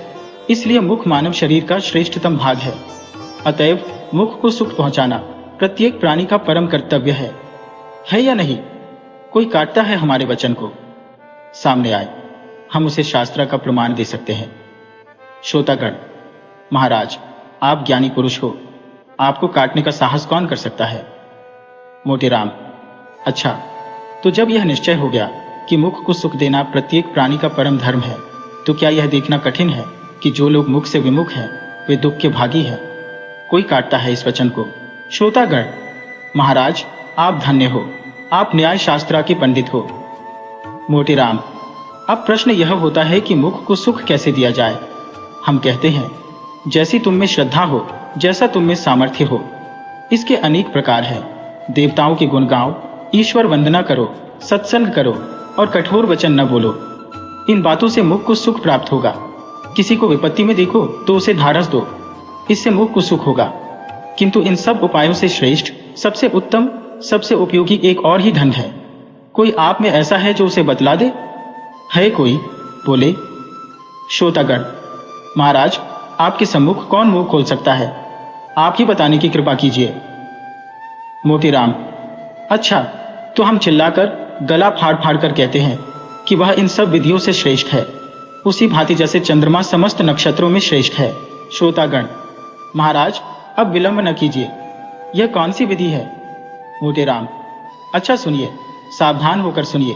इसलिए मुख मानव शरीर का श्रेष्ठतम भाग है, अतएव मुख को सुख पहुंचाना प्रत्येक प्राणी का परम कर्तव्य है या नहीं? कोई काटता है हमारे वचन को? सामने आए, हम उसे शास्त्र का प्रमाण दे सकते हैं। श्रोतागण, महाराज, आप ज्ञानी पुरुष हो, आपको काटने का साहस कौन कर सकता है? मोतीराम: अच्छा, तो जब यह निश्चय हो गया कि मुख को सुख देना प्रत्येक प्राणी का परम धर्म है, तो क्या यह देखना कठिन है कि जो लोग मुख से विमुख हैं वे दुख के भागी हैं? कोई काटता है इस वचन को। श्रोतागण: महाराज, आप धन्य हो, आप न्याय शास्त्र के पंडित हो। मोतीराम: अब प्रश्न यह होता है कि मुख को सुख कैसे दिया जाए। हम कहते हैं, जैसी तुम में श्रद्धा हो, जैसा तुम में सामर्थ्य हो। इसके अनेक प्रकार हैं। देवताओं के गुण गाओ, ईश्वर वंदना करो, सत्संग करो और कठोर वचन न बोलो। इन बातों से मुख को सुख प्राप्त होगा। किसी को विपत्ति में देखो तो उसे ढाढ़स दो, इससे मुख को सुख होगा। किंतु इन सब उपायों से श्रेष्ठ, सबसे उत्तम, सबसे उपयोगी एक और ही धन है। कोई आप में ऐसा है जो उसे बतला दे? है कोई? बोले। श्रोतागण: महाराज, आपके सम्मुख कौन मुंह खोल सकता है? आप ही बताने की कृपा कीजिए। मोतीराम: अच्छा, तो हम चिल्लाकर, गला फाड़ फाड़ कर कहते हैं कि वह इन सब विधियों से श्रेष्ठ है, उसी भांति जैसे चंद्रमा समस्त नक्षत्रों में श्रेष्ठ है। श्रोतागण: महाराज, अब विलंब न कीजिए, यह कौन सी विधि है? मोतीराम: अच्छा सुनिए, सावधान होकर सुनिए।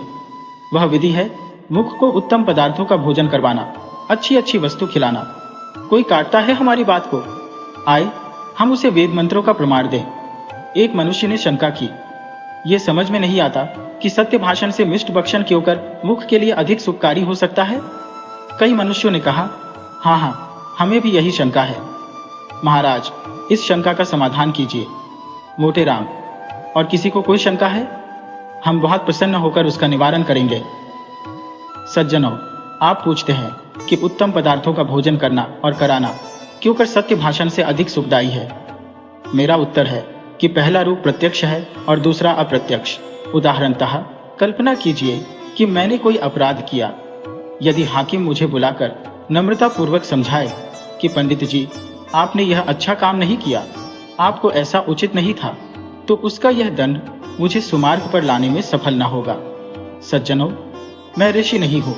वह विधि है मुख को उत्तम पदार्थों का भोजन करवाना, अच्छी अच्छी वस्तु खिलाना। कोई काटता है हमारी बात को? आए, हम उसे वेद मंत्रों का प्रमाण दें। एक मनुष्य ने शंका की, यह समझ में नहीं आता कि सत्य भाषण से मिष्ट भक्षण क्यों कर मुख के लिए अधिक सुखकारी हो सकता है। कई मनुष्यों ने कहा, हाँ हाँ, हमें भी यही शंका है। महाराज, इस शंका का समाधान कीजिए। मोतीराम: और किसी को कोई शंका है? हम बहुत प्रसन्न होकर उसका निवारण करेंगे। सज्जनों, आप पूछते हैं कि उत्तम पदार्थों का भोजन करना और कराना क्यों कर सत्य भाषण से अधिक सुखदायी है। मेरा उत्तर है कि पहला रूप प्रत्यक्ष है और दूसरा अप्रत्यक्ष। उदाहरणतः कल्पना कीजिए कि मैंने कोई अपराध किया। यदि हाकिम मुझे बुलाकर नम्रता पूर्वक समझाए कि पंडित जी, आपने यह अच्छा काम नहीं किया, आपको ऐसा उचित नहीं था, तो उसका यह दंड मुझे सुमार्ग पर लाने में सफल न होगा। सज्जनों, मैं ऋषि नहीं हूं,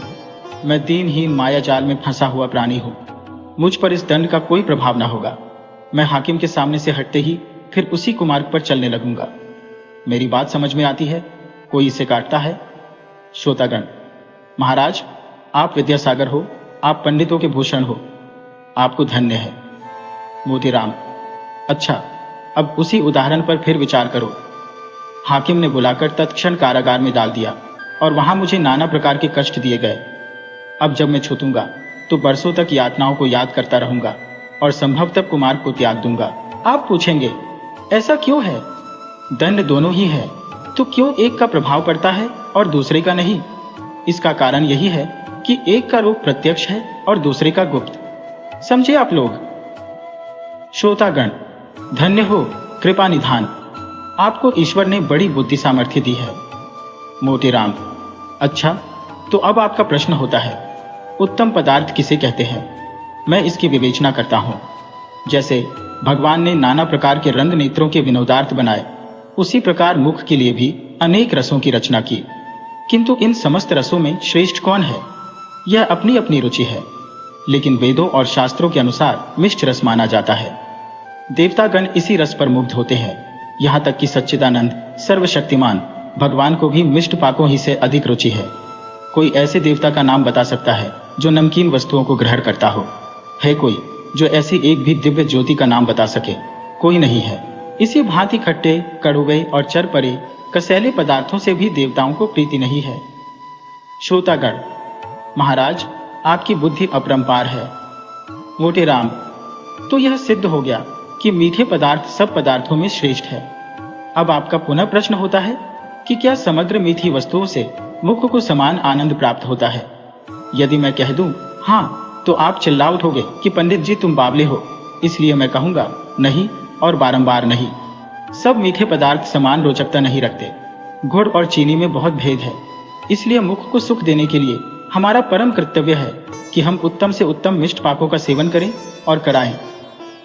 मैं दीनहीन माया जाल में फंसा हुआ प्राणी हूं। मुझ पर इस दंड का कोई प्रभाव न होगा। मैं हाकिम के सामने से हटते ही फिर उसी कुमार्ग पर चलने लगूंगा। मेरी बात समझ में आती है? कोई इसे काटता है? श्रोतागण: महाराज, आप विद्यासागर हो, आप पंडितों के भूषण हो, आपको धन्य है। मोतीराम: अच्छा, अब उसी उदाहरण पर फिर विचार करो। हाकिम ने बुलाकर तत्क्षण कारागार में डाल दिया और वहां मुझे नाना प्रकार के कष्ट दिए गए। अब जब मैं छूतूंगा तो बरसों तक यातनाओं को याद करता रहूंगा और संभव तक कुमार्ग को त्याग दूंगा। आप पूछेंगे, ऐसा क्यों है? दंड दोनों ही है, तो क्यों एक का प्रभाव पड़ता है और दूसरे का नहीं? इसका कारण यही है कि एक का रूप प्रत्यक्ष है और दूसरे का गुप्त। समझे आप लोग? श्रोतागण: धन्य हो, कृपा निधान, आपको ईश्वर ने बड़ी बुद्धि सामर्थ्य दी है। मोतीराम: अच्छा, तो अब आपका प्रश्न होता है, उत्तम पदार्थ किसे कहते हैं? मैं इसकी विवेचना करता हूं। जैसे भगवान ने नाना प्रकार के रंग नेत्रों के विनोदार्थ बनाए, उसी प्रकार मुख के लिए भी अनेक रसों की रचना की। किंतु इन समस्त रसों में श्रेष्ठ कौन है? यह अपनी अपनी रुचि है, लेकिन वेदों और शास्त्रों के अनुसार मिष्ट रस माना जाता है। देवतागण इसी रस पर मुग्ध होते हैं, यहाँ तक कि सच्चिदानंद सर्वशक्तिमान भगवान को भी मिष्ट पाकों ही से अधिक रुचि है। कोई ऐसे देवता का नाम बता सकता है जो नमकीन वस्तुओं को ग्रहण करता हो? है कोई जो ऐसी एक भी दिव्य ज्योति का नाम बता सके? कोई नहीं है। इसी भांति खट्टे, कड़वे और चरपरे, कसैले पदार्थों से भी देवताओं को प्रीति नहीं है। श्रोतागण: महाराज, आपकी बुद्धि अपरंपार है। मोतीराम: तो यह सिद्ध हो गया कि मीठे पदार्थ सब पदार्थों में श्रेष्ठ है। अब आपका पुनः प्रश्न होता है कि क्या समग्र मीठी वस्तुओं से मुख को समान आनंद प्राप्त होता है? यदि मैं कह दूं हाँ, तो आप चिल्ला उठोगे कि पंडित जी तुम बावले हो। इसलिए मैं कहूंगा नहीं और बारंबार नहीं। सब मीठे पदार्थ समान रोचकता नहीं रखते। गुड़ और चीनी में बहुत भेद है। इसलिए मुख को सुख देने के लिए हमारा परम कर्तव्य है कि हम उत्तम से उत्तम मिष्ट पाकों का सेवन करें और कराएं।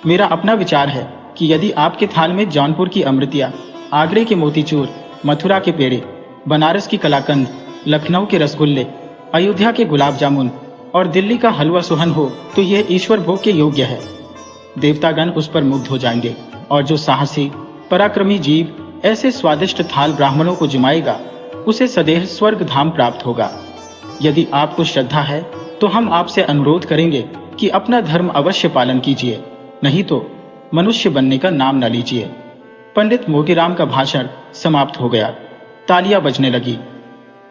मेरा अपना विचार है कि यदि आपके थाल में जौनपुर की अमृतियां, आगरे के मोतीचूर, मथुरा के पेड़े, बनारस की कलाकंद, लखनऊ के रसगुल्ले, अयोध्या के गुलाब जामुन और दिल्ली का हलवा सुहन हो, तो यह ईश्वर भोग के योग्य है। देवतागण उस पर मुग्ध हो जाएंगे और जो साहसी पराक्रमी जीव ऐसे स्वादिष्ट थाल ब्राह्मणों को जिमाएगा, उसे सदैव स्वर्ग धाम प्राप्त होगा। यदि आपको श्रद्धा है तो हम आपसे अनुरोध करेंगे कि अपना धर्म अवश्य पालन कीजिए, नहीं तो मनुष्य बनने का नाम न लीजिए। पंडित मोतीराम का भाषण समाप्त हो गया। तालियां बजने लगी।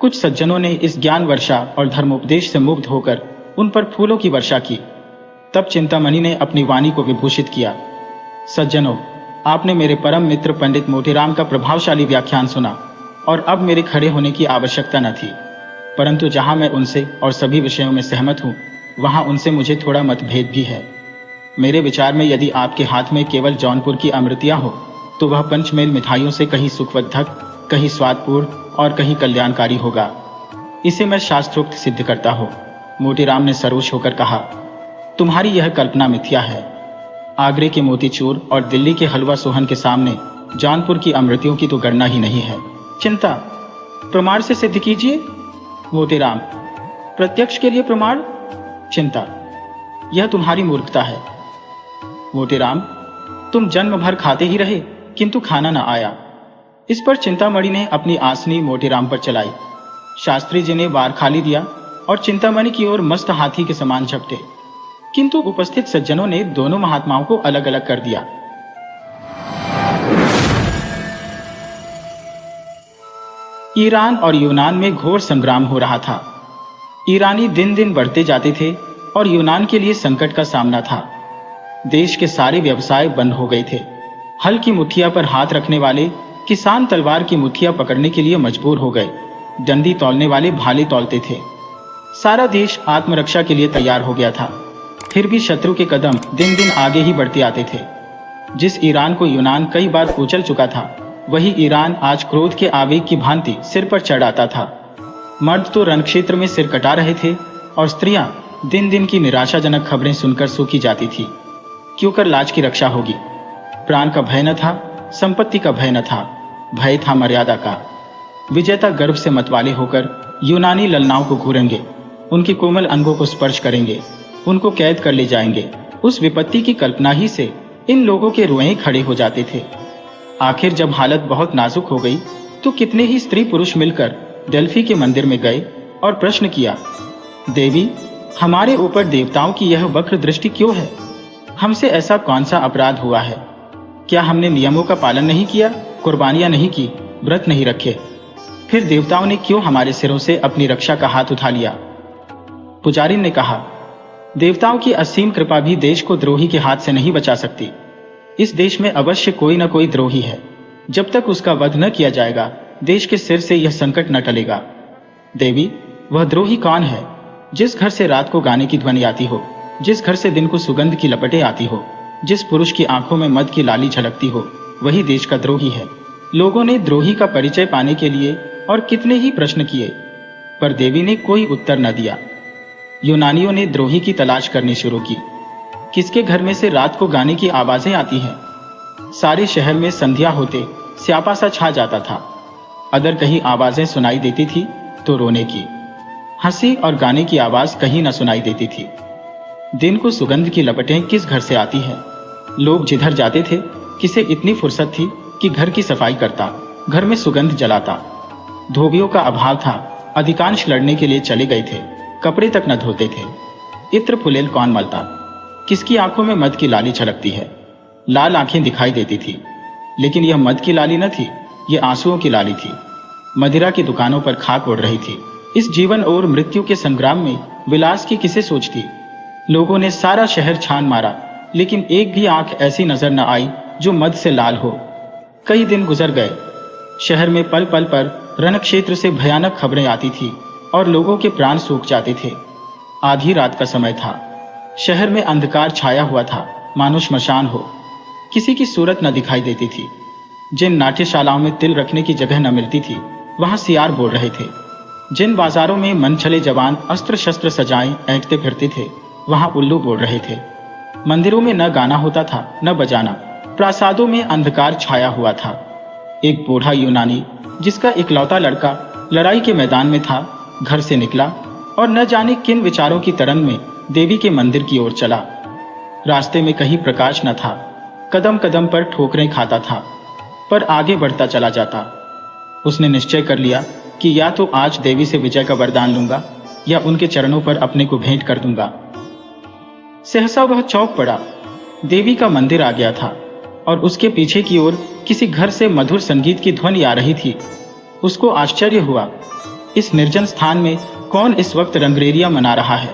कुछ सज्जनों ने इस ज्ञान वर्षा और धर्मोपदेश से मुग्ध होकर उन पर फूलों की वर्षा की। तब चिंतामणि ने अपनी वाणी को विभूषित किया। सज्जनों, आपने मेरे परम मित्र पंडित मोतीराम का प्रभावशाली व्याख्यान सुना और अब मेरे खड़े होने की आवश्यकता न थी, परंतु जहां मैं उनसे और सभी विषयों में सहमत हूं, वहां उनसे मुझे थोड़ा मतभेद भी है। मेरे विचार में यदि आपके हाथ में केवल जौनपुर की अमृतियां हो तो वह पंचमेल मिठाइयों से कहीं सुखवर्धक, कहीं स्वादपूर्ण और कहीं कल्याणकारी होगा। इसे मैं शास्त्रोक्त सिद्ध करता हूं। मोतीराम ने सरोष होकर कहा, तुम्हारी यह कल्पना मिथ्या है। आगरे के मोतीचूर और दिल्ली के हलवा सोहन के सामने जौनपुर की अमृतियों की तो गणना ही नहीं है। चिंता, प्रमाण से सिद्ध कीजिए। मोतीराम, प्रत्यक्ष के लिए प्रमाण? चिंता, यह तुम्हारी मूर्खता है। मोतीराम, तुम जन्म भर खाते ही रहे किंतु खाना न आया। इस पर चिंतामणि ने अपनी आसनी मोतीराम पर चलाई। शास्त्री जी ने वार खाली दिया और चिंतामणि की ओर मस्त हाथी के समान झपटे, किंतु उपस्थित सज्जनों ने दोनों महात्माओं को अलग अलग कर दिया। ईरान और यूनान में घोर संग्राम हो रहा था। ईरानी दिन दिन बढ़ते जाते थे और यूनान के लिए संकट का सामना था। देश के सारे व्यवसाय बंद हो गए थे। हल की मुठ्ठिया पर हाथ रखने वाले किसान तलवार की मुठ्ठिया पकड़ने के लिए मजबूर हो गए। डंडी तौलने वाले भाले तौलते थे। सारा देश आत्मरक्षा के लिए तैयार हो गया था। फिर भी शत्रु के कदम दिन दिन आगे ही बढ़ते आते थे। जिस ईरान को यूनान कई बार कुचल चुका था, वही ईरान आज क्रोध के आवेग की भांति सिर पर चढ़ आता था। मर्द तो रणक्षेत्र में सिर कटा रहे थे और स्त्रियां दिन दिन की निराशाजनक खबरें सुनकर सूखी जाती थी। क्यों कर लाज की रक्षा होगी? प्राण का भय न था, संपत्ति का भय न था, भय था मर्यादा का। विजेता गर्व से मतवाले होकर यूनानी ललनाओं को घूरेंगे, उनके कोमल अंगों को स्पर्श करेंगे, उनको कैद कर ले जाएंगे। उस विपत्ति की कल्पना ही से इन लोगों के रुएं खड़े हो जाते थे। आखिर जब हालत बहुत नाजुक हो गई तो कितने ही स्त्री पुरुष मिलकर डेल्फी के मंदिर में गए और प्रश्न किया, देवी, हमारे ऊपर देवताओं की यह वक्र दृष्टि क्यों है? हमसे ऐसा कौन सा अपराध हुआ है? क्या हमने नियमों का पालन नहीं किया, कुर्बानियां नहीं की, व्रत नहीं रखे? फिर देवताओं ने क्यों हमारे सिरों से अपनी रक्षा का हाथ उठा लिया? पुजारी ने कहा, देवताओं की असीम कृपा भी देश को द्रोही के हाथ से नहीं बचा सकती। इस देश में अवश्य कोई न कोई द्रोही है। जब तक उसका वध न किया जाएगा, देश के सिर से यह संकट न टलेगा। देवी, वह द्रोही कौन है? जिस घर से रात को गाने की ध्वनि आती हो, जिस घर से दिन को सुगंध की लपटें आती हो, जिस पुरुष की आंखों में मद की लाली झलकती हो, वही देश का द्रोही है। लोगों ने द्रोही का परिचय पाने के लिए और कितने ही प्रश्न किए, पर देवी ने कोई उत्तर न दिया। यूनानियों ने द्रोही की तलाश करनी शुरू की। किसके घर में से रात को गाने की आवाजें आती हैं? सारे शहर में संध्या होते स्यापा सा छा जाता था। अगर कहीं आवाजें सुनाई देती थी तो रोने की, हंसी और गाने की आवाज कहीं न सुनाई देती थी। दिन को सुगंध की लपटें किस घर से आती हैं? लोग जिधर जाते थे, किसे इतनी फुर्सत थी कि घर की सफाई करता, घर में सुगंध जलाता। धोबियों का अभाव था, अधिकांश लड़ने के लिए चले गए थे, कपड़े तक न धोते थे। इत्र फुलेल कौन मलता? किसकी आंखों में मद की लाली छलकती है? लाल आंखें दिखाई देती थी, लेकिन यह मद की लाली न थी, यह आंसुओं की लाली थी। मदिरा की दुकानों पर खाक उड़ रही थी। इस जीवन और मृत्यु के संग्राम में विलास की किसे सोच थी? लोगों ने सारा शहर छान मारा, लेकिन एक भी आंख ऐसी नजर न आई जो मद से लाल हो। कई दिन गुजर गए। शहर में पल पल पर रणक्षेत्र से भयानक खबरें आती थी और लोगों के प्राण सूख जाते थे। आधी रात का समय था। शहर में अंधकार छाया हुआ था, मानो श्मशान हो। किसी की सूरत न दिखाई देती थी। जिन नाट्यशालाओं में तिल रखने की जगह न मिलती थी, वहां सियार बोल रहे थे। जिन बाजारों में मनछले जवान अस्त्र शस्त्र सजाएं ऐंठते फिरते थे, वहां उल्लू बोल रहे थे। मंदिरों में न गाना होता था न बजाना। प्रासादों में अंधकार छाया हुआ था। एक बूढ़ा यूनानी, जिसका इकलौता लड़का लड़ाई के मैदान में था, घर से निकला और न जाने किन विचारों की तरंग में देवी के मंदिर की ओर चला। रास्ते में कहीं प्रकाश न था। कदम कदम पर ठोकरें खाता था, पर आगे बढ़ता चला जाता। उसने निश्चय कर लिया कि या तो आज देवी से विजय का वरदान लूंगा या उनके चरणों पर अपने को भेंट कर दूंगा। सहसा वह चौंक पड़ा। देवी का मंदिर आ गया था और उसके पीछे की ओर किसी घर से मधुर संगीत की ध्वनि आ रही थी। उसको आश्चर्य हुआ, इस निर्जन स्थान में कौन इस वक्त रंगरेलियां मना रहा है।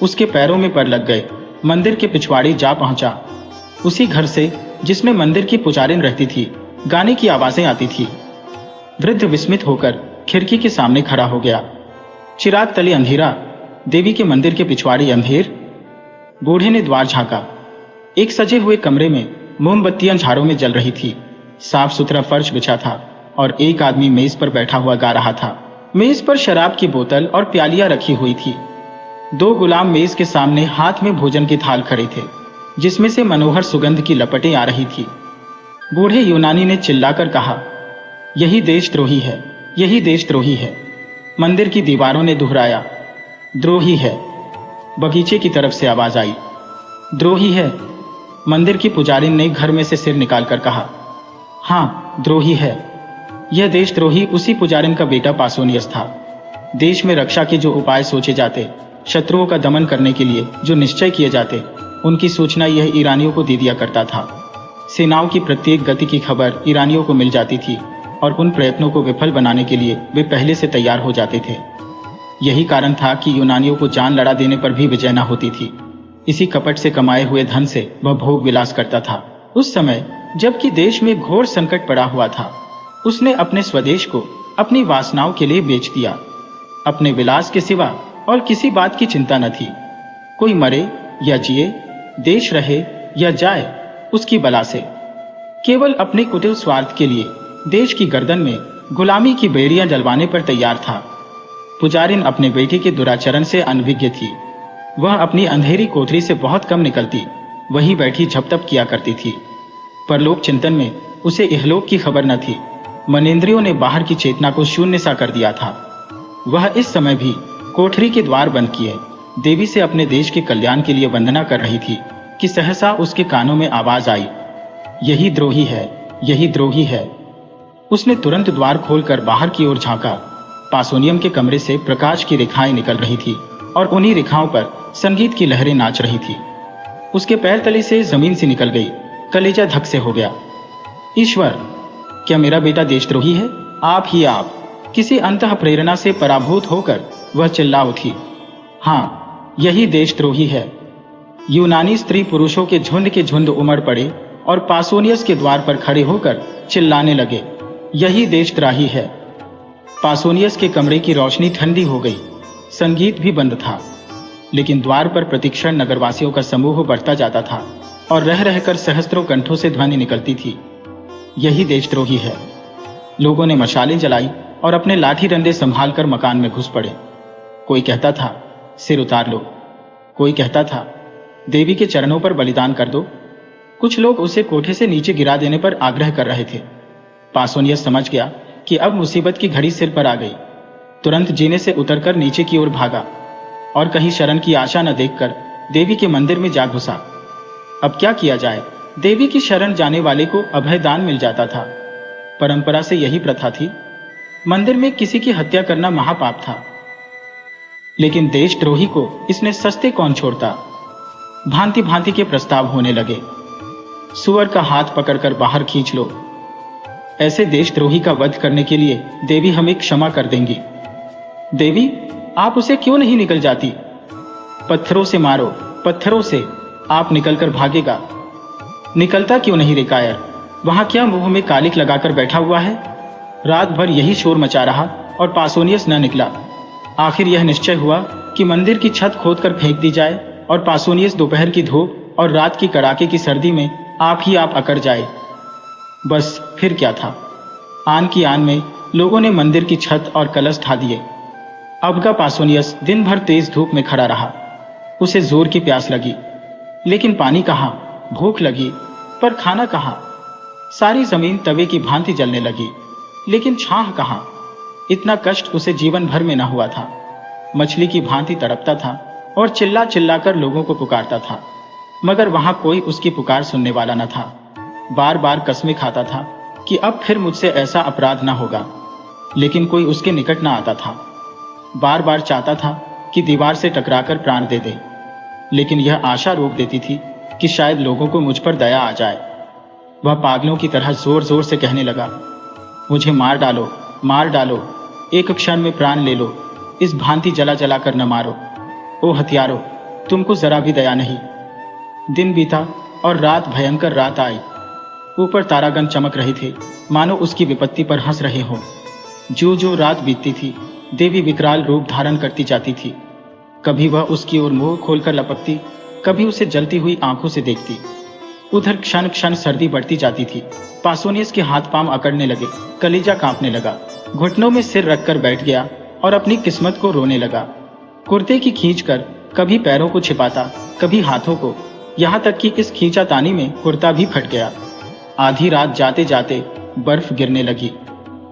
उसके पैरों में पर लग गए। मंदिर के पिछवाड़े जा पहुंचा। उसी घर से जिसमें मंदिर की पुजारिन रहती थी, गाने की आवाजें आती थी। वृद्ध विस्मित होकर खिड़की के सामने खड़ा हो गया। चिराग तले अंधेरा, देवी के मंदिर के पिछवाड़े अंधेर। बूढ़े ने द्वार झांका। एक सजे हुए कमरे में मोमबत्तियां झाड़ों में जल रही थी। साफ सुथरा फर्श बिछा था और एक आदमी मेज पर बैठा हुआ गा रहा था। मेज पर शराब की बोतल और प्यालियां रखी हुई थी। दो गुलाम मेज के सामने हाथ में भोजन की थाल खड़े थे, जिसमें से मनोहर सुगंध की लपटें आ रही थी। बूढ़े यूनानी ने चिल्लाकर कहा, यही देशद्रोही है, यही देशद्रोही है। मंदिर की दीवारों ने दोहराया, द्रोही है। बगीचे की तरफ से आवाज आई, द्रोही है। मंदिर की पुजारिन ने घर में से सिर निकालकर कहा, हाँ, द्रोही है। यह देशद्रोही उसी पुजारिन का बेटा पासोनियस था। देश में रक्षा के जो उपाय सोचे जाते, शत्रुओं का दमन करने के लिए जो निश्चय किए जाते, उनकी सूचना यह ईरानियों को दे दिया करता था। सेनाओं की प्रत्येक गति की खबर ईरानियों को मिल जाती थी और उन प्रयत्नों को विफल बनाने के लिए वे पहले से तैयार हो जाते थे। यही कारण था कि यूनानियों को जान लड़ा देने पर भी विजय न होती थी। इसी कपट से कमाए हुए धन से वह भोग विलास करता था। उस समय जबकि देश में घोर संकट पड़ा हुआ था, उसने अपने स्वदेश को अपनी वासनाओं के लिए बेच दिया। अपने विलास के सिवा और किसी बात की चिंता न थी। कोई मरे या जिए, देश रहे या जाए, उसकी बला से। केवल अपने कुटिल स्वार्थ के लिए देश की गर्दन में गुलामी की बेड़ियां जलवाने पर तैयार था। पुजारिन अपने बेटे के दुराचरण से अनभिज्ञ थी। वह अपनी अंधेरी कोठरी से बहुत कम निकलती, वहीं बैठी झपटप किया करती थी। परलोक चिंतन में उसे इहलोक की खबर न थी। मनेंद्रियों ने बाहर की चेतना को शून्य सा कर दिया था। वह इस समय भी कोठरी के द्वार बंद किए देवी से अपने देश के कल्याण के लिए वंदना कर रही थी कि सहसा उसके कानों में आवाज आई, यही द्रोही है, यही द्रोही है। उसने तुरंत द्वार खोलकर बाहर की ओर झांका। पासोनियम के कमरे से प्रकाश की रेखाएं निकल रही थी और उन्हीं रेखाओं पर संगीत की लहरें नाच रही थी। उसके पैर तले से जमीन से निकल गई। कलेजा धक से हो गया। ईश्वर, क्या मेरा बेटा देशद्रोही है? आप ही आप। किसी अंतः प्रेरणा से पराभूत होकर वह चिल्ला उठी, हाँ, यही देशद्रोही है। यूनानी स्त्री पुरुषों के झुंड उमड़ पड़े और पासोनियस के द्वार पर खड़े होकर चिल्लाने लगे, यही देशद्रोही है। पासोनियस के कमरे की रोशनी ठंडी हो गई। संगीत भी बंद था, लेकिन द्वार पर प्रतिक्षण नगरवासियों का समूह बढ़ता जाता था और रह रहकर सहस्त्रों कंठों से ध्वनि निकलती थी, यही देशद्रोही है। लोगों ने मशालें जलाई और अपने लाठी डंडे संभाल कर मकान में घुस पड़े। कोई कहता था, सिर उतार लो। कोई कहता था, देवी के चरणों पर बलिदान कर दो। कुछ लोग उसे कोठे से नीचे गिरा देने पर आग्रह कर रहे थे। पासोनियस समझ गया कि अब मुसीबत की घड़ी सिर पर आ गई। तुरंत जीने से उतरकर नीचे की ओर भागा और कहीं शरण की आशा न देखकर देवी के मंदिर में जा घुसा। अब क्या किया जाए? देवी की शरण जाने वाले को अभयदान मिल जाता था। परंपरा से यही प्रथा थी। मंदिर में किसी की हत्या करना महापाप था, लेकिन देशद्रोही को इसने सस्ते कौन छोड़ता। भांति भांति के प्रस्ताव होने लगे। सुअर का हाथ पकड़कर बाहर खींच लो, ऐसे देशद्रोही का वध करने के लिए देवी हमें क्षमा कर देंगी। देवी, आप उसे क्यों नहीं निकल जाती? पत्थरों से मारो, पत्थरों से, आप निकलकर भागेगा। निकलता क्यों नहीं रे कायर? वहां क्या मुंह में कालिक लगाकर बैठा हुआ है? रात भर यही शोर मचा रहा और पासोनियस न निकला। आखिर यह निश्चय हुआ कि मंदिर की छत खोदकर फेंक दी जाए और पासोनियस दोपहर की धूप और रात की कड़ाके की सर्दी में आप ही आप अकड़ जाए। बस फिर क्या था? आन की आन में लोगों ने मंदिर की छत और कलश ढा दिए। अब का पासोनियस दिन भर तेज धूप में खड़ा रहा। उसे जोर की प्यास लगी, लेकिन पानी कहाँ? भूख लगी, पर खाना कहाँ? सारी जमीन तवे की भांति जलने लगी, लेकिन छाह कहाँ? इतना कष्ट उसे जीवन भर में न हुआ था। मछली की भांति तड़पता था और चिल्ला चिल्ला कर लोगों को पुकारता था, मगर वहां कोई उसकी पुकार सुनने वाला न था। बार बार कसमें खाता था कि अब फिर मुझसे ऐसा अपराध न होगा, लेकिन कोई उसके निकट न आता था। बार बार चाहता था कि दीवार से टकराकर प्राण दे दे, लेकिन यह आशा रोक देती थी कि शायद लोगों को मुझ पर दया आ जाए। वह पागलों की तरह जोर जोर से कहने लगा, मुझे मार डालो, मार डालो, एक क्षण में प्राण ले लो, इस भांति जला जला कर न मारो। ओ हथियारो, तुमको जरा भी दया नहीं। दिन बीता और रात भयंकर रात आई। ऊपर तारागण चमक रहे थे, मानो उसकी विपत्ति पर हंस रहे हों। जो जो रात बीतती थी, देवी विकराल रूप धारण करती जाती थी। कभी वह उसकी ओर मुंह खोलकर लपकती, कभी उसे जलती हुई आंखों से देखती। उधर क्षण क्षण सर्दी बढ़ती जाती थी। पासोनियस के हाथ पांव अकड़ने लगे, कलेजा कांपने लगा, घुटनों में सिर रखकर बैठ गया और अपनी किस्मत को रोने लगा। कुर्ते की खींचकर कभी पैरों को छिपाता, कभी हाथों को, यहाँ तक कि इस खींचातानी में कुर्ता भी फट गया। आधी रात जाते जाते बर्फ गिरने लगी।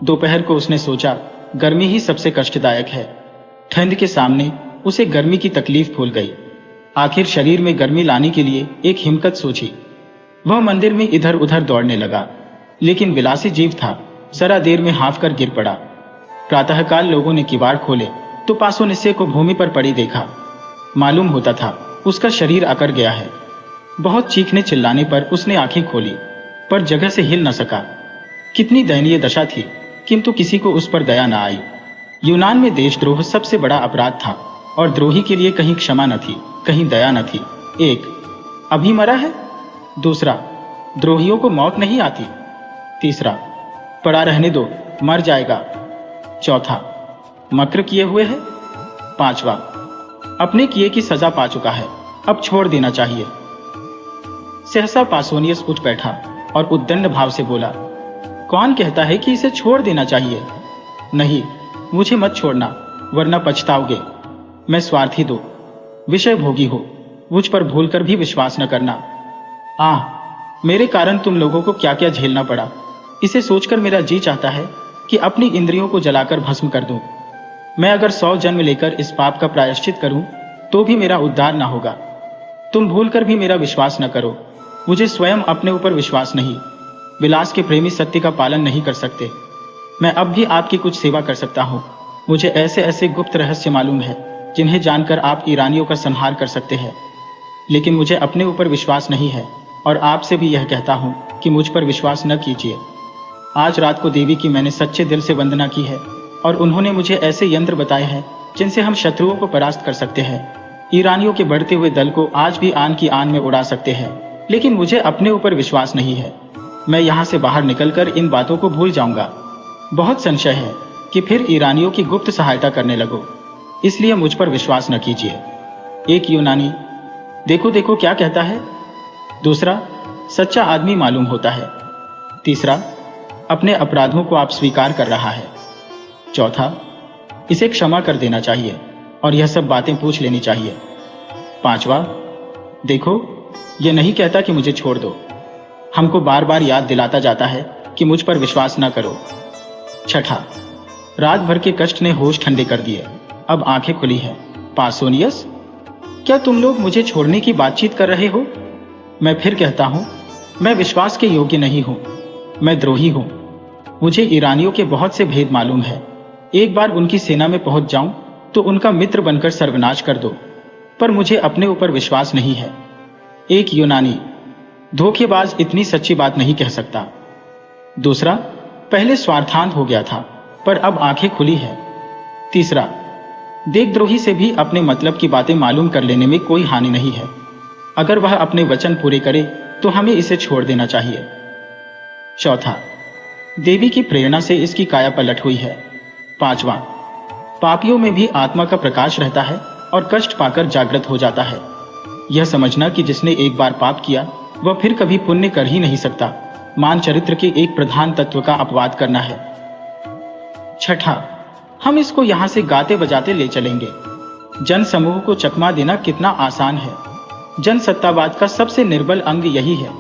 दोपहर को उसने सोचा, गर्मी ही सबसे कष्टदायक है। ठंड के सामने उसे गर्मी की तकलीफ भूल गई। आखिर शरीर में गर्मी लाने के लिए एक हिम्मत सोची। वह मंदिर में इधर उधर दौड़ने लगा, लेकिन विलासी जीव था, जरा देर में हाफ कर गिर पड़ा। प्रातःकाल लोगों ने किवाड़ खोले तो पासोनियस को भूमि पर पड़ी देखा। मालूम होता था उसका शरीर अकड़ गया है। बहुत चीखने चिल्लाने पर उसने आंखें खोली, पर जगह से हिल न सका। कितनी दयनीय दशा थी, किंतु किसी को उस पर दया न आई। यूनान में देशद्रोह सबसे बड़ा अपराध था और द्रोही के लिए कहीं क्षमा न थी, कहीं दया न थी। एक, अभी मरा है। दूसरा, द्रोहियों को मौत नहीं आती। तीसरा, पड़ा रहने दो, मर जाएगा। चौथा, मक्र किए हुए है। पांचवा, अपने किए की सजा पा चुका है, अब छोड़ देना चाहिए। सहसा पासोनियस उठ बैठा और उद्दंड भाव से बोला, कौन कहता है कि इसे छोड़ देना चाहिए? नहीं, मुझे मत छोड़ना, वरना पछताओगे। मैं स्वार्थी दो, विषय भोगी हो, मुझ पर भूलकर भी विश्वास न करना। मेरे कारण तुम लोगों को क्या क्या झेलना पड़ा, इसे सोचकर मेरा जी चाहता है कि अपनी इंद्रियों को जलाकर भस्म कर दूं। मैं अगर 100 जन्म लेकर इस पाप का प्रायश्चित करूं तो भी मेरा उद्धार न होगा। तुम भूलकर भी मेरा विश्वास न करो। मुझे स्वयं अपने ऊपर विश्वास नहीं। विलास के प्रेमी सत्य का पालन नहीं कर सकते। मैं अब भी आपकी कुछ सेवा कर सकता हूँ। मुझे ऐसे ऐसे गुप्त रहस्य मालूम है जिन्हें जानकर आप ईरानियों का संहार कर सकते हैं, लेकिन मुझे अपने ऊपर विश्वास नहीं है और आपसे भी यह कहता हूँ कि मुझ पर विश्वास न कीजिए। आज रात को देवी की मैंने सच्चे दिल से वंदना की है और उन्होंने मुझे ऐसे यंत्र बताए हैं जिनसे हम शत्रुओं को परास्त कर सकते हैं। ईरानियों के बढ़ते हुए दल को आज भी आन की आन में उड़ा सकते हैं, लेकिन मुझे अपने ऊपर विश्वास नहीं है। मैं यहाँ से बाहर निकलकर इन बातों को भूल जाऊंगा। बहुत संशय है कि फिर ईरानियों की गुप्त सहायता करने लगो, इसलिए मुझ पर विश्वास न कीजिए। एक यूनानी, देखो देखो क्या कहता है। दूसरा, सच्चा आदमी मालूम होता है। तीसरा, अपने अपराधों को आप स्वीकार कर रहा है। चौथा, इसे क्षमा कर देना चाहिए और यह सब बातें पूछ लेनी चाहिए। पांचवा, देखो यह नहीं कहता कि मुझे छोड़ दो, हमको बार बार याद दिलाता जाता है कि मुझ पर विश्वास न करो। छठा, रात भर के कष्ट ने होश ठंडे कर दिए, अब आंखें खुली हैं। पासोनियस, क्या तुम लोग मुझे छोड़ने की बातचीत कर रहे हो? मैं फिर कहता हूं, मैं विश्वास के योग्य नहीं हूं, मैं द्रोही हूं। मुझे ईरानियों के बहुत से भेद मालूम है। एक बार उनकी सेना में पहुंच जाऊं तो उनका मित्र बनकर सर्वनाश कर दो, पर मुझे अपने ऊपर विश्वास नहीं है। एक यूनानी, धोखेबाज इतनी सच्ची बात नहीं कह सकता। दूसरा, पहले स्वार्थांत हो गया था पर अब आंखें खुली है। तीसरा, देशद्रोही से भी अपने मतलब की बातें मालूम कर लेने में कोई हानि नहीं है। अगर वह अपने वचन पूरे करे तो हमें इसे छोड़ देना चाहिए। चौथा, देवी की प्रेरणा से इसकी काया पलट हुई है। पांचवा, पापियों में भी आत्मा का प्रकाश रहता है और कष्ट पाकर जागृत हो जाता है। यह समझना कि जिसने एक बार पाप किया वह फिर कभी पुण्य कर ही नहीं सकता, मान चरित्र के एक प्रधान तत्व का अपवाद करना है। छठा, हम इसको यहां से गाते बजाते ले चलेंगे। जन समूह को चकमा देना कितना आसान है। जनसत्तावाद का सबसे निर्बल अंग यही है।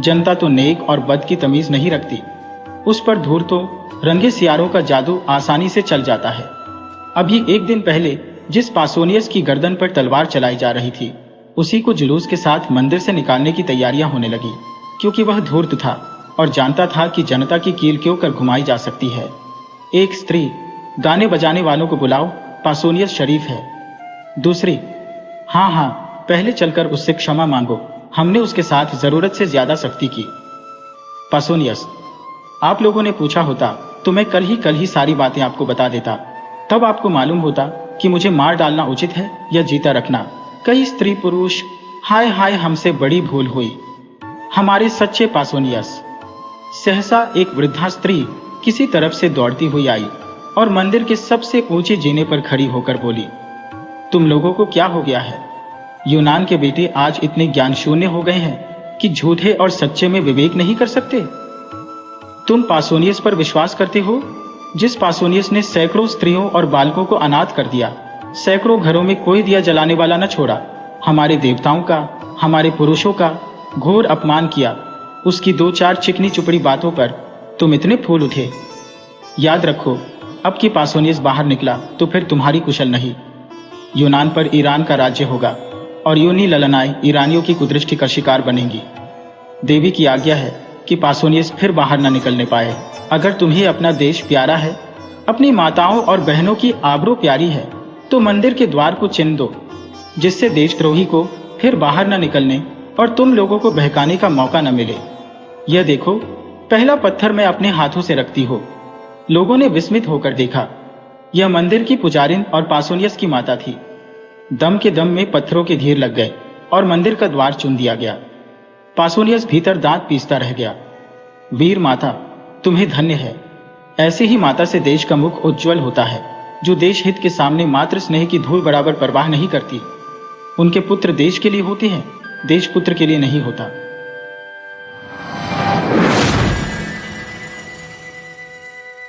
जनता तो नेक और बद की तमीज नहीं रखती, उस पर धूर्त तो रंगे सियारों का जादू आसानी से चल जाता है। अभी एक दिन पहले जिस पासोनियस की गर्दन पर तलवार चलाई जा रही थी, उसी को जुलूस के साथ मंदिर से निकालने की तैयारियां होने लगी, क्योंकि वह धूर्त था और जानता था कि जनता की कील क्यों कर घुमाई जा सकती है। एक स्त्री, गाने बजाने वालों को बुलाओ, पासोनियस शरीफ है। दूसरी, हाँ हाँ, पहले चलकर उससे क्षमा मांगो, हमने उसके साथ जरूरत से ज्यादा सख्ती की। पासोनियस, आप लोगों ने पूछा होता तो मैं कल ही सारी बातें आपको बता देता, तब आपको मालूम होता कि मुझे मार डालना उचित है या जीता रखना। कई स्त्री पुरुष, हाय हाय, हमसे बड़ी भूल हुई, हमारे सच्चे पासोनियस। सहसा एक वृद्धा स्त्री किसी तरफ से दौड़ती हुई आई और मंदिर के सबसे ऊंचे जीने पर खड़ी होकर बोली, तुम लोगों को क्या हो गया है? यूनान के बेटे आज इतने ज्ञान शून्य हो गए हैं कि झूठे और सच्चे में विवेक नहीं कर सकते। तुम पासोनियस पर विश्वास करते हो, जिस पासोनियस ने सैकड़ों स्त्रियों और बालकों को अनाथ कर दिया, सैकड़ों घरों में कोई दिया जलाने वाला न छोड़ा, हमारे देवताओं का, हमारे पुरुषों का घोर अपमान किया। उसकी 2-4 चिकनी चुपड़ी बातों पर तुम इतने फूल उठे। याद रखो, अब की पासोनियस बाहर निकला तो फिर तुम्हारी कुशल नहीं। यूनान पर ईरान का राज्य होगा और यूनी ललनाएं ईरानियों की कुदृष्टि का शिकार बनेंगी। देवी की आज्ञा है कि पासोनियस फिर बाहर न निकलने पाए। अगर तुम्हें अपना देश प्यारा है, अपनी माताओं और बहनों की आबरू प्यारी है, तो मंदिर के द्वार को चिन्ह दो, जिससे देशद्रोही को फिर बाहर न निकलने और तुम लोगों को बहकाने का मौका न मिले। यह देखो, पहला पत्थर मैं अपने हाथों से रखती हूँ। लोगों ने विस्मित होकर देखा। यह मंदिर की पुजारिन और पासोनियस की माता थी। दम के दम में पत्थरों के ढेर लग गए और मंदिर का द्वार चुन दिया गया। पासोनियस भीतर दांत पीसता रह गया। वीर माता, तुम्हें धन्य है। ऐसे ही माता से देश का मुख उज्जवल होता है, जो देश हित के सामने मात्र स्नेह की धूल बराबर परवाह नहीं करती। उनके पुत्र देश के लिए होते हैं, देश पुत्र के लिए नहीं होता।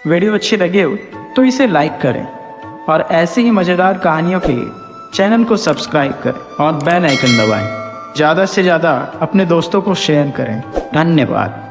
वीडियो अच्छी लगे हो तो इसे लाइक करें और ऐसी ही मजेदार कहानियों के लिए चैनल को सब्सक्राइब करें और बेल आइकन दबाएं। ज़्यादा से ज़्यादा अपने दोस्तों को शेयर करें। धन्यवाद।